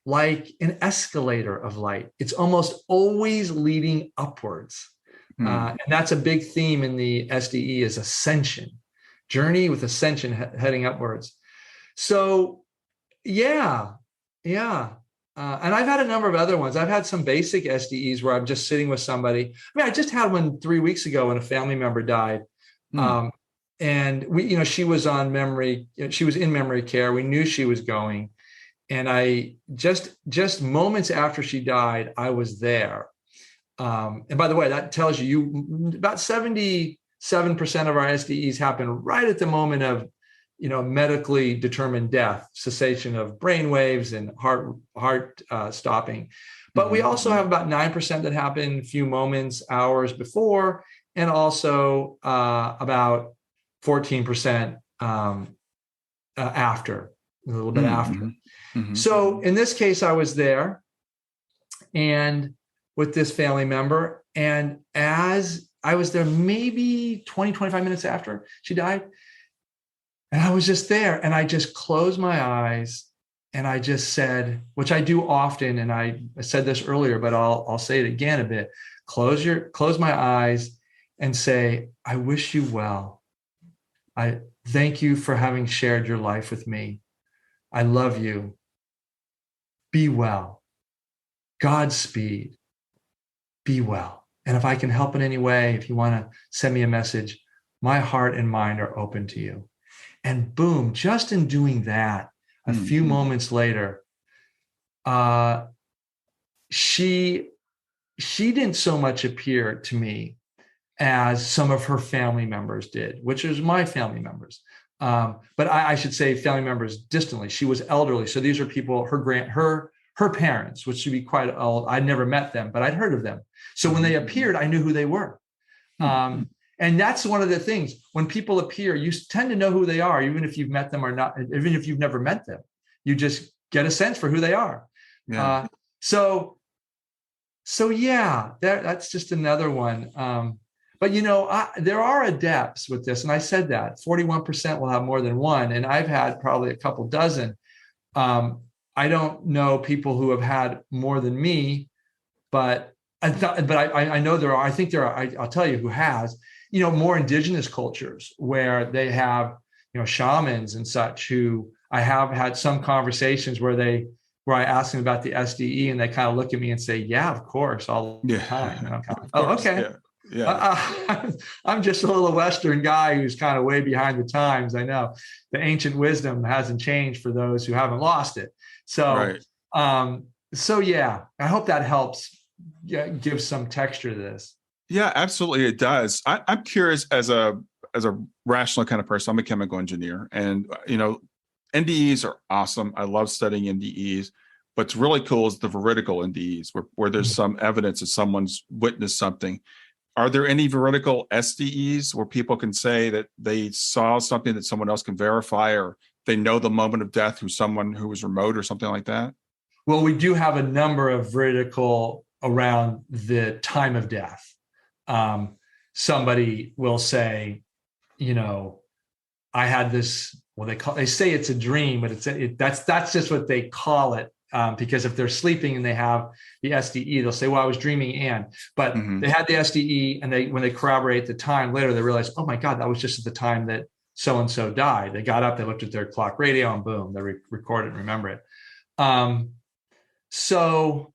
like an escalator of light. It's almost always leading upwards. And that's a big theme in the SDE is ascension, journey with ascension heading upwards. So yeah. And I've had a number of other ones. I've had some basic SDEs where I'm just sitting with somebody. I just had one 3 weeks ago when a family member died. And we, she was on memory, she was in memory care. We knew she was going. And I just moments after she died, I was there. And by the way, that tells you about 77% of our SDEs happen right at the moment of, medically determined death, cessation of brain waves and heart stopping. But we also have about 9% that happen a few moments, hours before, and also about 14% after, a little bit after. So in this case, I was there and with this family member. And as I was there, maybe 20, 25 minutes after she died, and I was just there, and I just closed my eyes, and I just said, which I do often, and I said this earlier, but I'll say it again a bit. Close my eyes and say, I wish you well. I thank you for having shared your life with me. I love you. Be well. Godspeed. Be well. And if I can help in any way, if you want to send me a message, my heart and mind are open to you. And boom, just in doing that, a few moments later, she didn't so much appear to me as some of her family members did, which is my family members. But I should say family members distantly. She was elderly. So these are people, her parents, which should be quite old. I'd never met them, but I'd heard of them. So when they appeared, I knew who they were. And that's one of the things. When people appear, you tend to know who they are, even if you've met them or not, even if you've never met them. You just get a sense for who they are. Yeah. So yeah, that's just another one. But there are adepts with this, and I said that 41% will have more than one, and I've had probably a couple dozen. I don't know people who have had more than me, but I know there are. I think there are. I'll tell you who has. More indigenous cultures where they have shamans and such who I have had some conversations where I ask them about the SDE and they kind of look at me and say, "Yeah, of course, all the time." And I'm kind of, "Oh, okay." I'm just a little Western guy who's kind of way behind the times. I know the ancient wisdom hasn't changed for those who haven't lost it. So, yeah, I hope that helps give some texture to this. Yeah, absolutely, it does. I'm curious as a rational kind of person. I'm a chemical engineer, and NDEs are awesome. I love studying NDEs. What's really cool is the veridical NDEs, where there's some evidence that someone's witnessed something. Are there any veridical SDEs where people can say that they saw something that someone else can verify, or they know the moment of death who someone who was remote or something like that? Well, we do have a number of veridical around the time of death. Somebody will say, I had this. Well, they say it's a dream, but that's just what they call it. Because if they're sleeping and they have the SDE, they'll say, "Well, I was dreaming and," but they had the SDE, and when they corroborate the time later, they realize, "Oh my God, that was just at the time that so and so died." They got up, they looked at their clock radio, and boom, they record it and remember it. So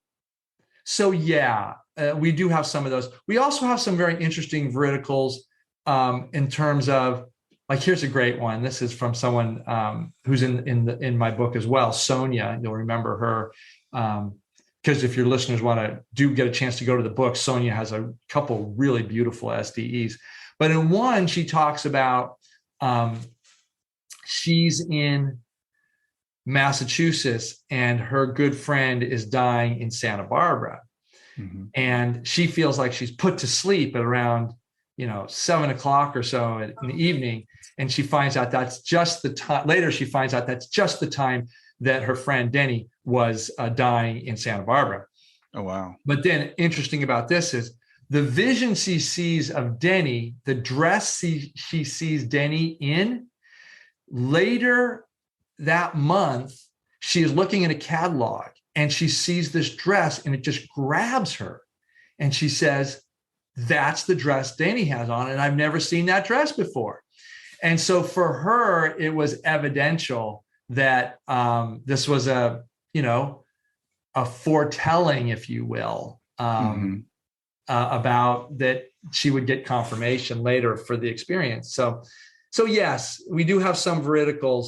yeah, we do have some of those. We also have some very interesting veridicals in terms of, like, here's a great one. This is from someone who's in my book as well, Sonia. You'll remember her because if your listeners do get a chance to go to the book, Sonia has a couple really beautiful SDEs. But in one, she talks about she's in Massachusetts and her good friend is dying in Santa Barbara. And she feels like she's put to sleep at around 7:00 or so in the evening. And she finds out that's just the time. Later, she finds out that's just the time that her friend Denny was dying in Santa Barbara. Oh, wow. But then interesting about this is the vision she sees of Denny, the dress she sees Denny in, later that month, she is looking in a catalog and she sees this dress and it just grabs her. And she says, "That's the dress Denny has on, and I've never seen that dress before." And so for her, it was evidential that this was a foretelling, if you will, about that she would get confirmation later for the experience. So yes, we do have some veridicals,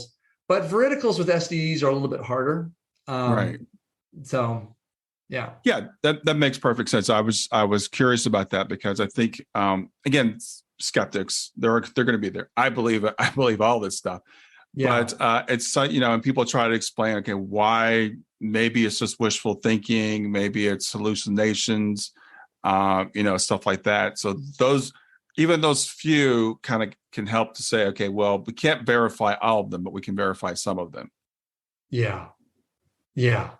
but veridicals with SDEs are a little bit harder. Right. So yeah. Yeah, that makes perfect sense. I was curious about that because I think again, skeptics, they're going to be there. I believe all this stuff. Yeah. But it's and people try to explain, okay, why maybe it's just wishful thinking, maybe it's hallucinations, stuff like that. So those few kind of can help to say, okay, well, we can't verify all of them, but we can verify some of them. Yeah. Yeah.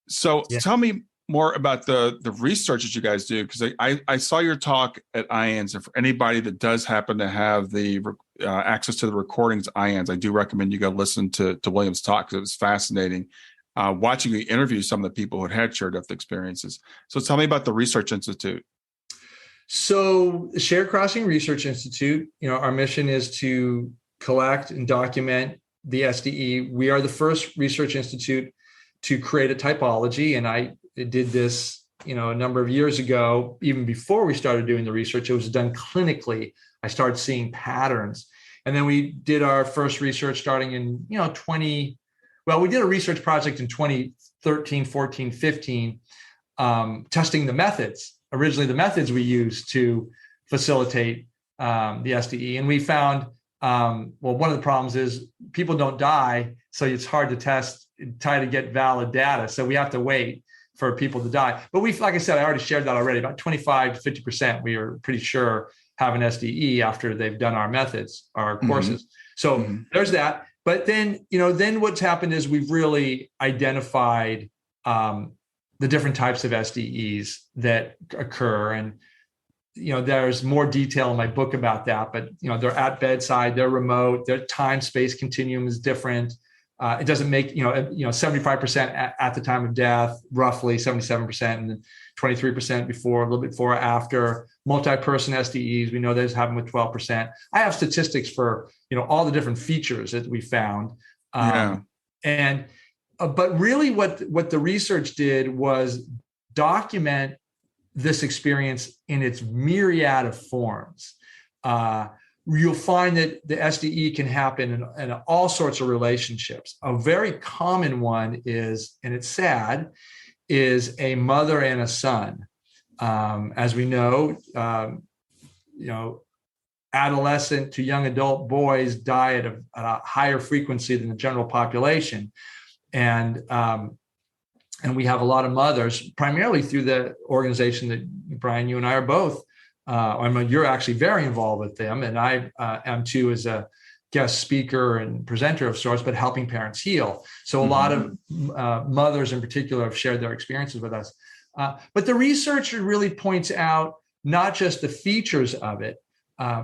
So tell me more about the research that you guys do, because I saw your talk at IANS, and for anybody that does happen to have the access to the recordings at IANS, I do recommend you go listen to William's talk because it was fascinating watching you interview some of the people who had shared death experiences. So tell me about the Research Institute. So the Shared Crossing Research Institute, our mission is to collect and document the SDE. We are the first research institute to create a typology. And I did this, a number of years ago, even before we started doing the research. It was done clinically. I started seeing patterns. And then we did our first research starting in, we did a research project in 2013, 14, 15, testing the methods, originally the methods we used to facilitate the SDE. And we found, one of the problems is people don't die. So it's hard to try to get valid data. So we have to wait for people to die. But like I said, I already shared that already, about 25 to 50%, we are pretty sure have an SDE after they've done our methods, our courses. So there's that. But then, then what's happened is we've really identified the different types of SDEs that occur. And, there's more detail in my book about that, but, they're at bedside, they're remote, their time-space continuum is different. It doesn't make, 75% at the time of death, roughly 77%, and then 23% before, a little bit before or after. Multi-person SDEs, we know those happen with 12%. I have statistics for, all the different features that we found. Yeah. But really what the research did was document this experience in its myriad of forms. You'll find that the SDE can happen in all sorts of relationships. A very common one is, and it's sad, is a mother and a son. As we know, adolescent to young adult boys die at a higher frequency than the general population. And we have a lot of mothers, primarily through the organization that, Brian, you and I are both. You're actually very involved with them, and I am too, as a guest speaker and presenter of sorts, but helping parents heal. So a lot of mothers in particular have shared their experiences with us. But the research really points out not just the features of it,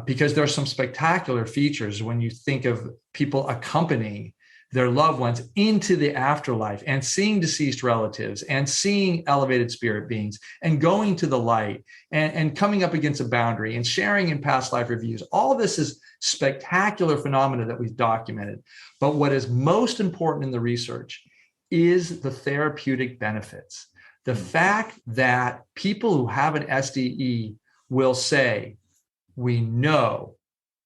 because there are some spectacular features when you think of people accompanying their loved ones into the afterlife and seeing deceased relatives and seeing elevated spirit beings and going to the light and coming up against a boundary and sharing in past life reviews. All this is spectacular phenomena that we've documented. But what is most important in the research is the therapeutic benefits. The fact that people who have an SDE will say, we know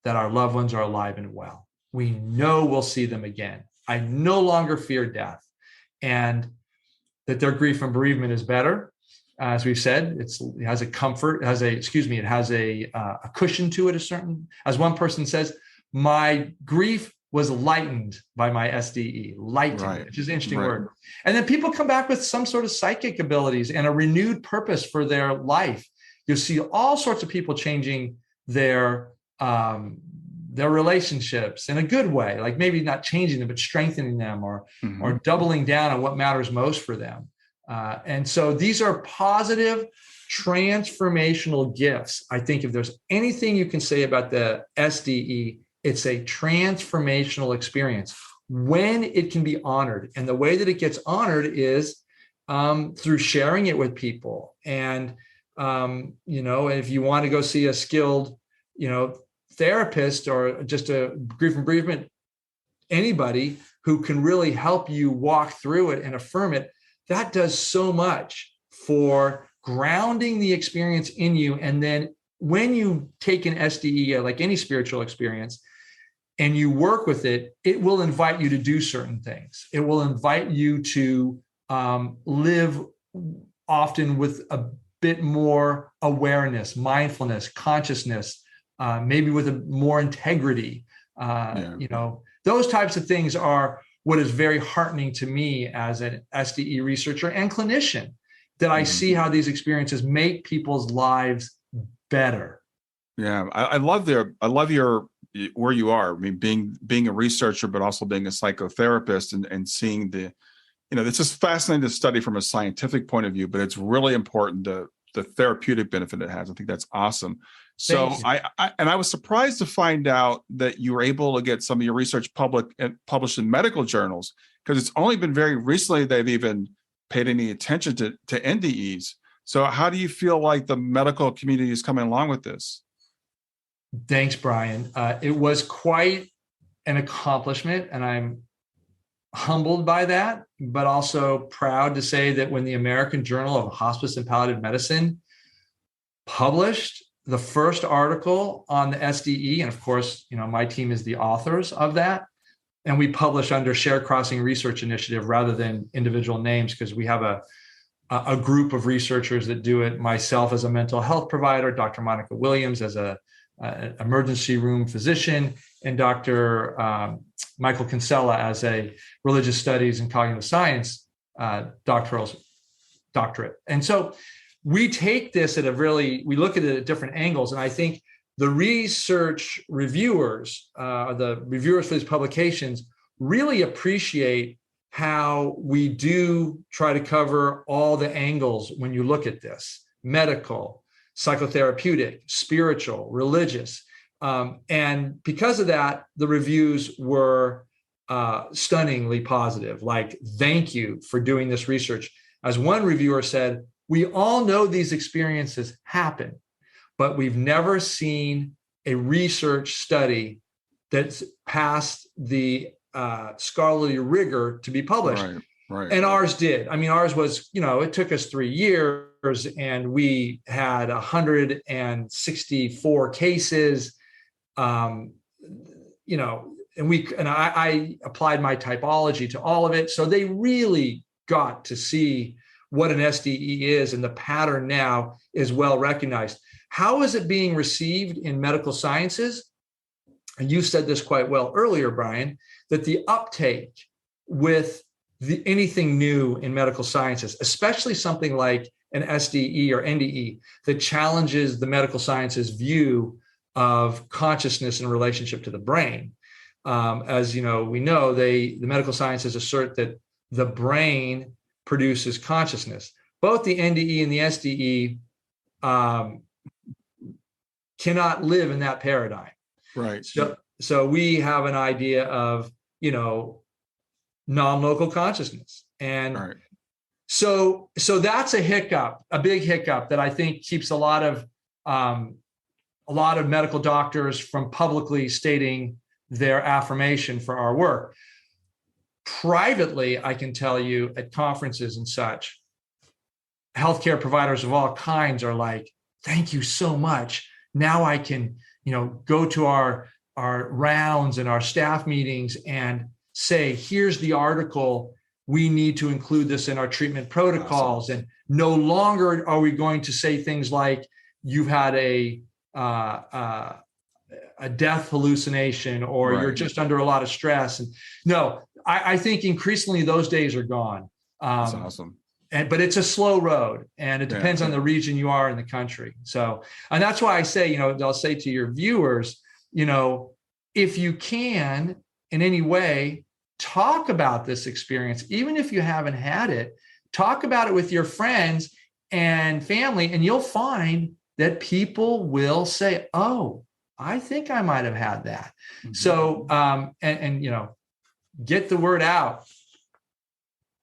that our loved ones are alive and well. We know we'll see them again. I no longer fear death, and that their grief and bereavement is better. As we've said, it has a comfort, it has a cushion to it. As one person says, my grief was lightened by my SDE, lightened, right, which is an interesting word. And then people come back with some sort of psychic abilities and a renewed purpose for their life. You'll see all sorts of people changing their relationships in a good way, like maybe not changing them, but strengthening them or doubling down on what matters most for them. And so these are positive, transformational gifts. I think if there's anything you can say about the SDE, it's a transformational experience when it can be honored. And the way that it gets honored is through sharing it with people. And, if you want to go see a skilled, therapist or just a grief and bereavement, anybody who can really help you walk through it and affirm it, that does so much for grounding the experience in you. And then when you take an SDE, like any spiritual experience, and you work with it, it will invite you to do certain things. It will invite you to live often with a bit more awareness, mindfulness, consciousness, maybe with a more integrity. Those types of things are what is very heartening to me as an SDE researcher and clinician, that I see how these experiences make people's lives better. Yeah, I love your where you are. I mean, being a researcher, but also being a psychotherapist and seeing it's just fascinating to study from a scientific point of view, but it's really important the therapeutic benefit it has. I think that's awesome. So I was surprised to find out that you were able to get some of your research published in medical journals, because it's only been very recently they've even paid any attention to NDEs. So how do you feel like the medical community is coming along with this? Thanks, Brian. It was quite an accomplishment, and I'm humbled by that, but also proud to say that when the American Journal of Hospice and Palliative Medicine published the first article on the SDE, and of course, my team is the authors of that, and we publish under Shared Crossing Research Initiative rather than individual names, because we have a group of researchers that do it. Myself as a mental health provider, Dr. Monica Williams as an emergency room physician, and Dr. Michael Kinsella as a religious studies and cognitive science doctorate. And so we take this we look at it at different angles. And I think the research reviewers, the reviewers for these publications, really appreciate how we do try to cover all the angles when you look at this: medical, psychotherapeutic, spiritual, religious. And because of that, the reviews were stunningly positive, like, thank you for doing this research. As one reviewer said, we all know these experiences happen, but we've never seen a research study that's passed the scholarly rigor to be published. Right. And ours did. I mean, ours was, it took us 3 years and we had 164 cases, and I applied my typology to all of it. So they really got to see what an SDE is, and the pattern now is well recognized. How is it being received in medical sciences? And you said this quite well earlier, Brian, that the uptake with anything new in medical sciences, especially something like an SDE or NDE, that challenges the medical sciences view of consciousness in relationship to the brain. As we know, the medical sciences assert that the brain produces consciousness. Both the NDE and the SDE cannot live in that paradigm. Right. So we have an idea of, non-local consciousness. And so that's a big hiccup that I think keeps a lot of medical doctors from publicly stating their affirmation for our work. Privately, I can tell you at conferences and such, healthcare providers of all kinds are like, thank you so much. Now I can, go to our rounds and our staff meetings and say, here's the article. We need to include this in our treatment protocols. Awesome. And no longer are we going to say things like, you've had a death hallucination, or you're just under a lot of stress. And no, I think increasingly those days are gone. That's awesome. But it's a slow road, and it depends on the region you are in the country. So, and that's why I say, I'll say to your viewers, if you can in any way talk about this experience, even if you haven't had it, talk about it with your friends and family, and you'll find that people will say, oh, I think I might have had that. Mm-hmm. So, get the word out.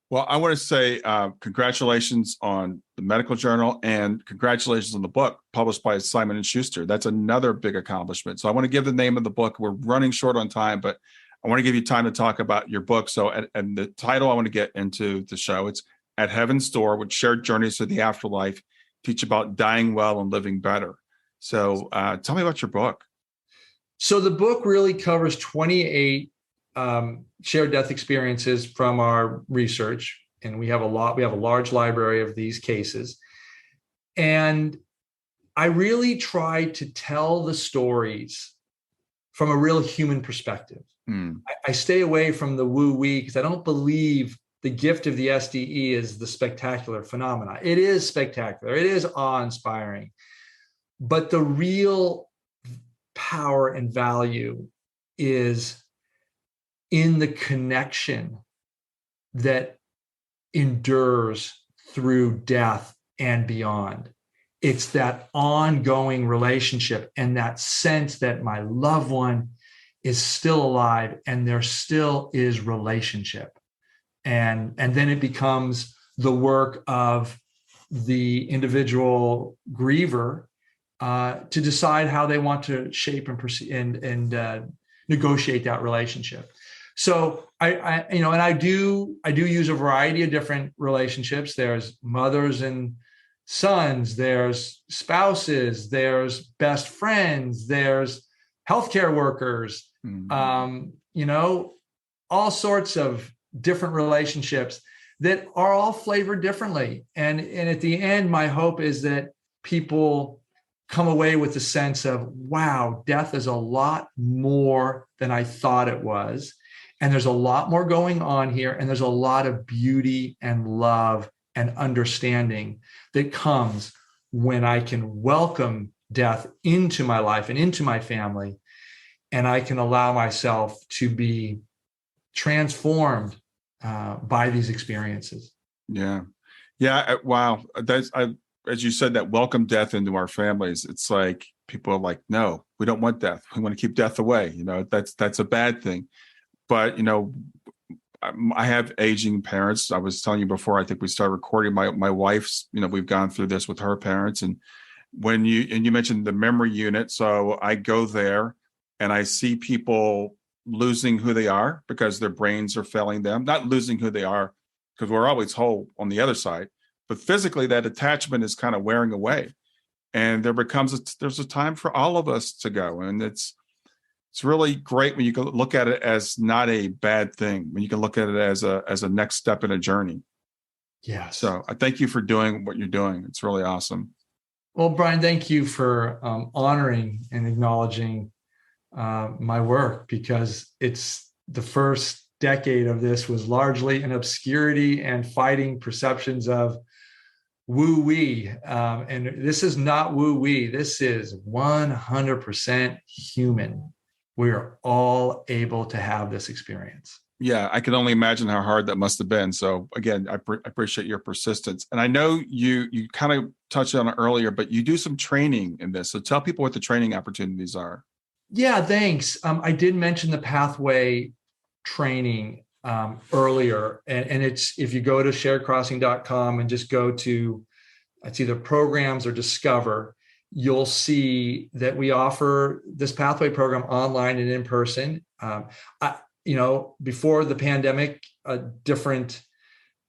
Well, I want to say congratulations on the medical journal, and congratulations on the book published by Simon & Schuster. That's another big accomplishment. So I want to give the name of the book. We're running short on time, but I want to give you time to talk about your book. So, and the title I want to get into the show, it's At Heaven's Door, with shared journeys to the afterlife, teach about dying well and living better. So tell me about your book. So the book really covers 28 shared death experiences from our research. And we have a large library of these cases. And I really try to tell the stories from a real human perspective. I stay away from the woo-wee because I don't believe the gift of the SDE is the spectacular phenomena. It is spectacular. It is awe-inspiring. But the real power and value is in the connection that endures through death and beyond. It's that ongoing relationship and that sense that my loved one is still alive and there still is relationship. And then it becomes the work of the individual griever to decide how they want to shape and proceed and negotiate that relationship. So I do use a variety of different relationships. There's mothers and sons, there's spouses, there's best friends, there's healthcare workers, all sorts of different relationships that are all flavored differently. And at the end, my hope is that people come away with the sense of, wow, death is a lot more than I thought it was. And there's a lot more going on here. And there's a lot of beauty and love and understanding that comes when I can welcome death into my life and into my family. And I can allow myself to be transformed by these experiences. Yeah. Wow. As you said, that welcome death into our families. It's like people are like, no, we don't want death. We want to keep death away. That's a bad thing. But, I have aging parents. I was telling you before, I think we started recording, my wife's, we've gone through this with her parents. And you mentioned the memory unit. So I go there and I see people losing who they are because their brains are failing them, not losing who they are because we're always whole on the other side, but physically that attachment is kind of wearing away. And there's a time for all of us to go. And it's really great when you can look at it as not a bad thing, when you can look at it as a next step in a journey. Yeah. So I thank you for doing what you're doing. It's really awesome. Well, Brian, thank you for honoring and acknowledging my work, because it's the first decade of this was largely in obscurity and fighting perceptions of woo-wee. And this is not woo-wee. This is 100% human. We are all able to have this experience. Yeah, I can only imagine how hard that must have been. So again, I appreciate your persistence. And I know you kind of touched on it earlier, but you do some training in this. So tell people what the training opportunities are. Yeah, thanks. I did mention the pathway training earlier. And it's, if you go to sharedcrossing.com and just go to, it's either programs or discover, you'll see that we offer this pathway program online and in person. Before the pandemic, different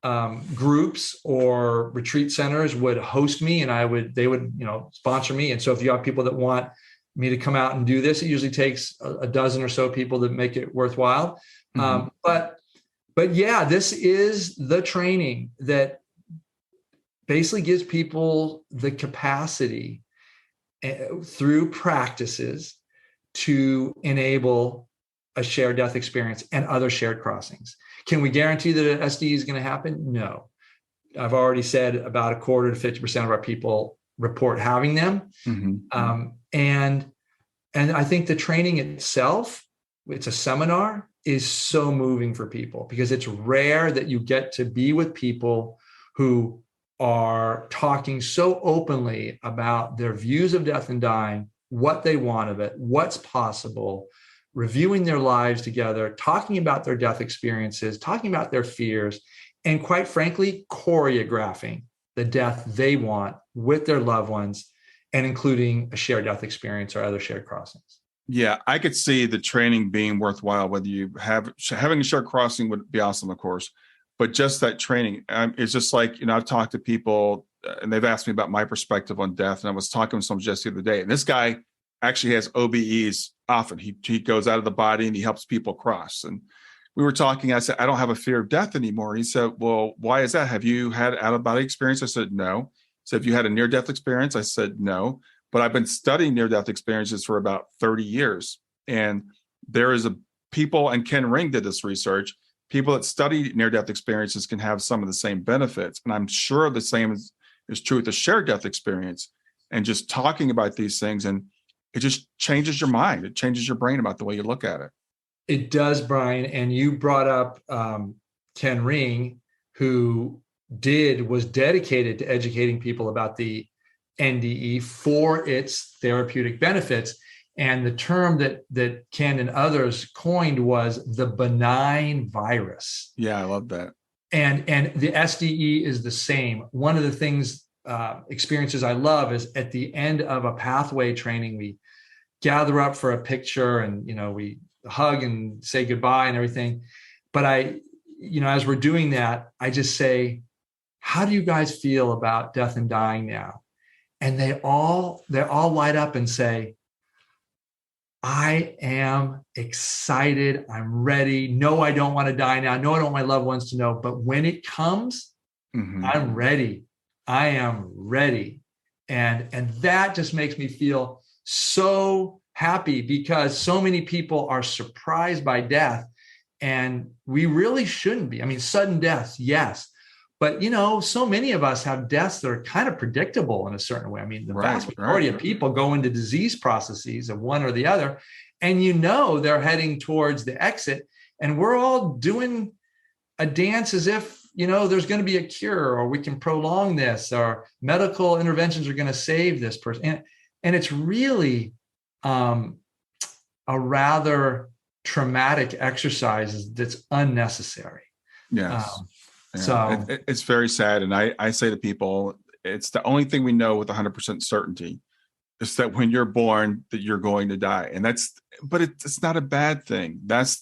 groups or retreat centers would host me, and they would sponsor me. And so if you have people that want me to come out and do this, it usually takes a dozen or so people to make it worthwhile. Mm-hmm. But yeah, this is the training that basically gives people the capacity through practices to enable a shared death experience and other shared crossings. Can we guarantee that an SDE is going to happen? No. I've already said about 25% to 50% of our people report having them. Mm-hmm. And I think the training itself, it's a seminar, is so moving for people, because it's rare that you get to be with people who are talking so openly about their views of death and dying, what they want of it, what's possible, reviewing their lives together, talking about their death experiences, talking about their fears, and quite frankly, choreographing the death they want with their loved ones, and including a shared death experience or other shared crossings. Yeah, I could see the training being worthwhile. Whether you having a shared crossing would be awesome, of course, but just that training, it's just like, I've talked to people and they've asked me about my perspective on death. And I was talking with someone just the other day, and this guy actually has OBEs often. He goes out of the body and he helps people cross. And we were talking, I said, I don't have a fear of death anymore. And he said, well, why is that? Have you had out of body experience? I said, no. So have you had a near-death experience? I said, no. But I've been studying near-death experiences for about 30 years. And there is people, and Ken Ring did this research, people that study near-death experiences can have some of the same benefits. And I'm sure the same is true with the shared death experience. And just talking about these things, and it just changes your mind. It changes your brain about the way you look at it. It does, Brian. And you brought up Ken Ring, who was dedicated to educating people about the NDE for its therapeutic benefits. And the term that Ken and others coined was the benign virus. Yeah, I love that. And the SDE is the same. One of the things, experiences I love, is at the end of a pathway training, we gather up for a picture and, we hug and say goodbye and everything. But as we're doing that, I just say, how do you guys feel about death and dying now? And they all light up and say, I am excited. I'm ready. No, I don't want to die now. No, I don't want my loved ones to know. But when it comes, mm-hmm. I'm ready. I am ready. And that just makes me feel so happy, because so many people are surprised by death, and we really shouldn't be. I mean, sudden deaths, yes. But, so many of us have deaths that are kind of predictable in a certain way. I mean, the vast majority of people go into disease processes of one or the other, and they're heading towards the exit. And we're all doing a dance as if, there's going to be a cure, or we can prolong this, or medical interventions are going to save this person. And it's really a rather traumatic exercises that's unnecessary. Yes. Yeah. So it's very sad. And I say to people, it's the only thing we know with 100% certainty is that when you're born, that you're going to die. And but it's not a bad thing. That,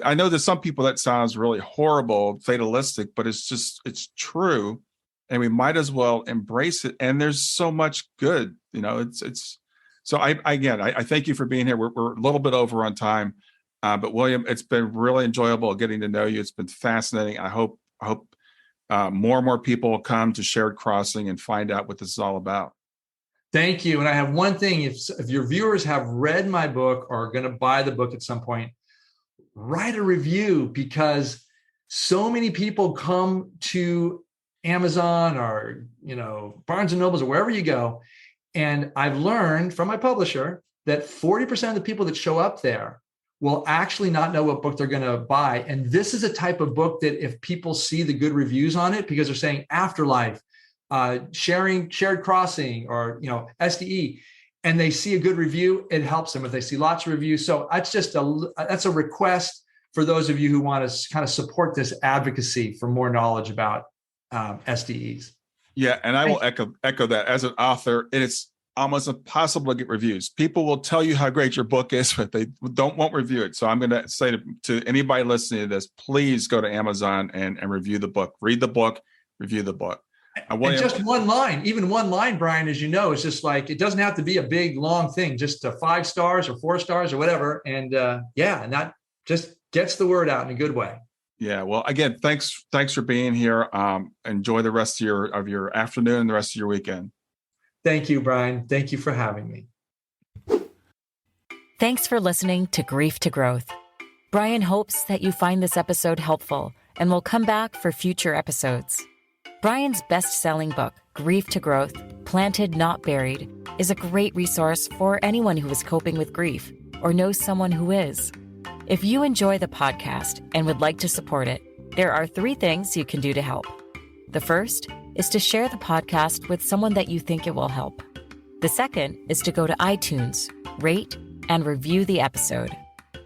I know there's some people that sounds really horrible, fatalistic, but it's true. And we might as well embrace it. And there's so much good, so I thank you for being here. We're a little bit over on time, but William, it's been really enjoyable getting to know you. It's been fascinating. I hope more and more people come to Shared Crossing and find out what this is all about. Thank you. And I have one thing, if your viewers have read my book or are going to buy the book at some point, write a review, because so many people come to Amazon or, Barnes and Nobles or wherever you go. And I've learned from my publisher that 40% of the people that show up there will actually not know what book they're going to buy. And this is a type of book that if people see the good reviews on it, because they're saying afterlife, shared crossing, or, SDE, and they see a good review, it helps them if they see lots of reviews. So that's a request for those of you who want to kind of support this advocacy for more knowledge about SDEs. Yeah, and I will echo that. As an author, it's almost impossible to get reviews. People will tell you how great your book is, but they won't review it. So I'm going to say to anybody listening to this, please go to Amazon and review the book. Read the book, review the book. And just one line, even one line, Brian, as you know, it's just like, it doesn't have to be a big, long thing, just 5 stars or 4 stars or whatever. And and that just gets the word out in a good way. Yeah. Well, again, thanks for being here. Enjoy the rest of your afternoon and the rest of your weekend. Thank you, Brian. Thank you for having me. Thanks for listening to Grief to Growth. Brian hopes that you find this episode helpful and will come back for future episodes. Brian's best-selling book, Grief to Growth, Planted Not Buried, is a great resource for anyone who is coping with grief or knows someone who is. If you enjoy the podcast and would like to support it, there are 3 things you can do to help. The first is to share the podcast with someone that you think it will help. The second is to go to iTunes, rate, and review the episode.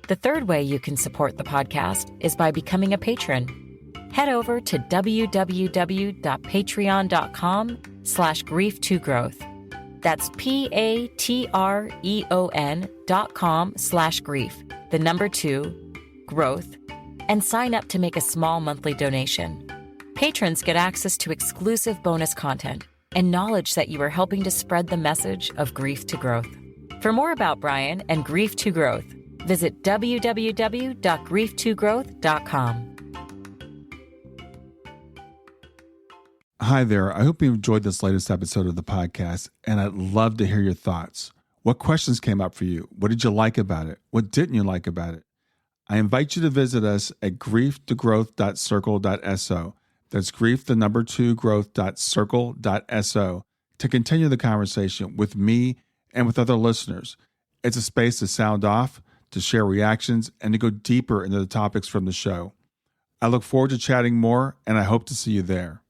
The third way you can support the podcast is by becoming a patron. Head over to www.patreon.com/grief2growth. That's patreon.com/grief, the number 2, growth, and sign up to make a small monthly donation. Patrons get access to exclusive bonus content and knowledge that you are helping to spread the message of grief to growth. For more about Brian and Grief to Growth, visit www.grief2growth.com. Hi there. I hope you enjoyed this latest episode of the podcast, and I'd love to hear your thoughts. What questions came up for you? What did you like about it? What didn't you like about it? I invite you to visit us at grieftogrowth.circle.so. That's grief, the number 2, growth.circle.so, to continue the conversation with me and with other listeners. It's a space to sound off, to share reactions, and to go deeper into the topics from the show. I look forward to chatting more, and I hope to see you there.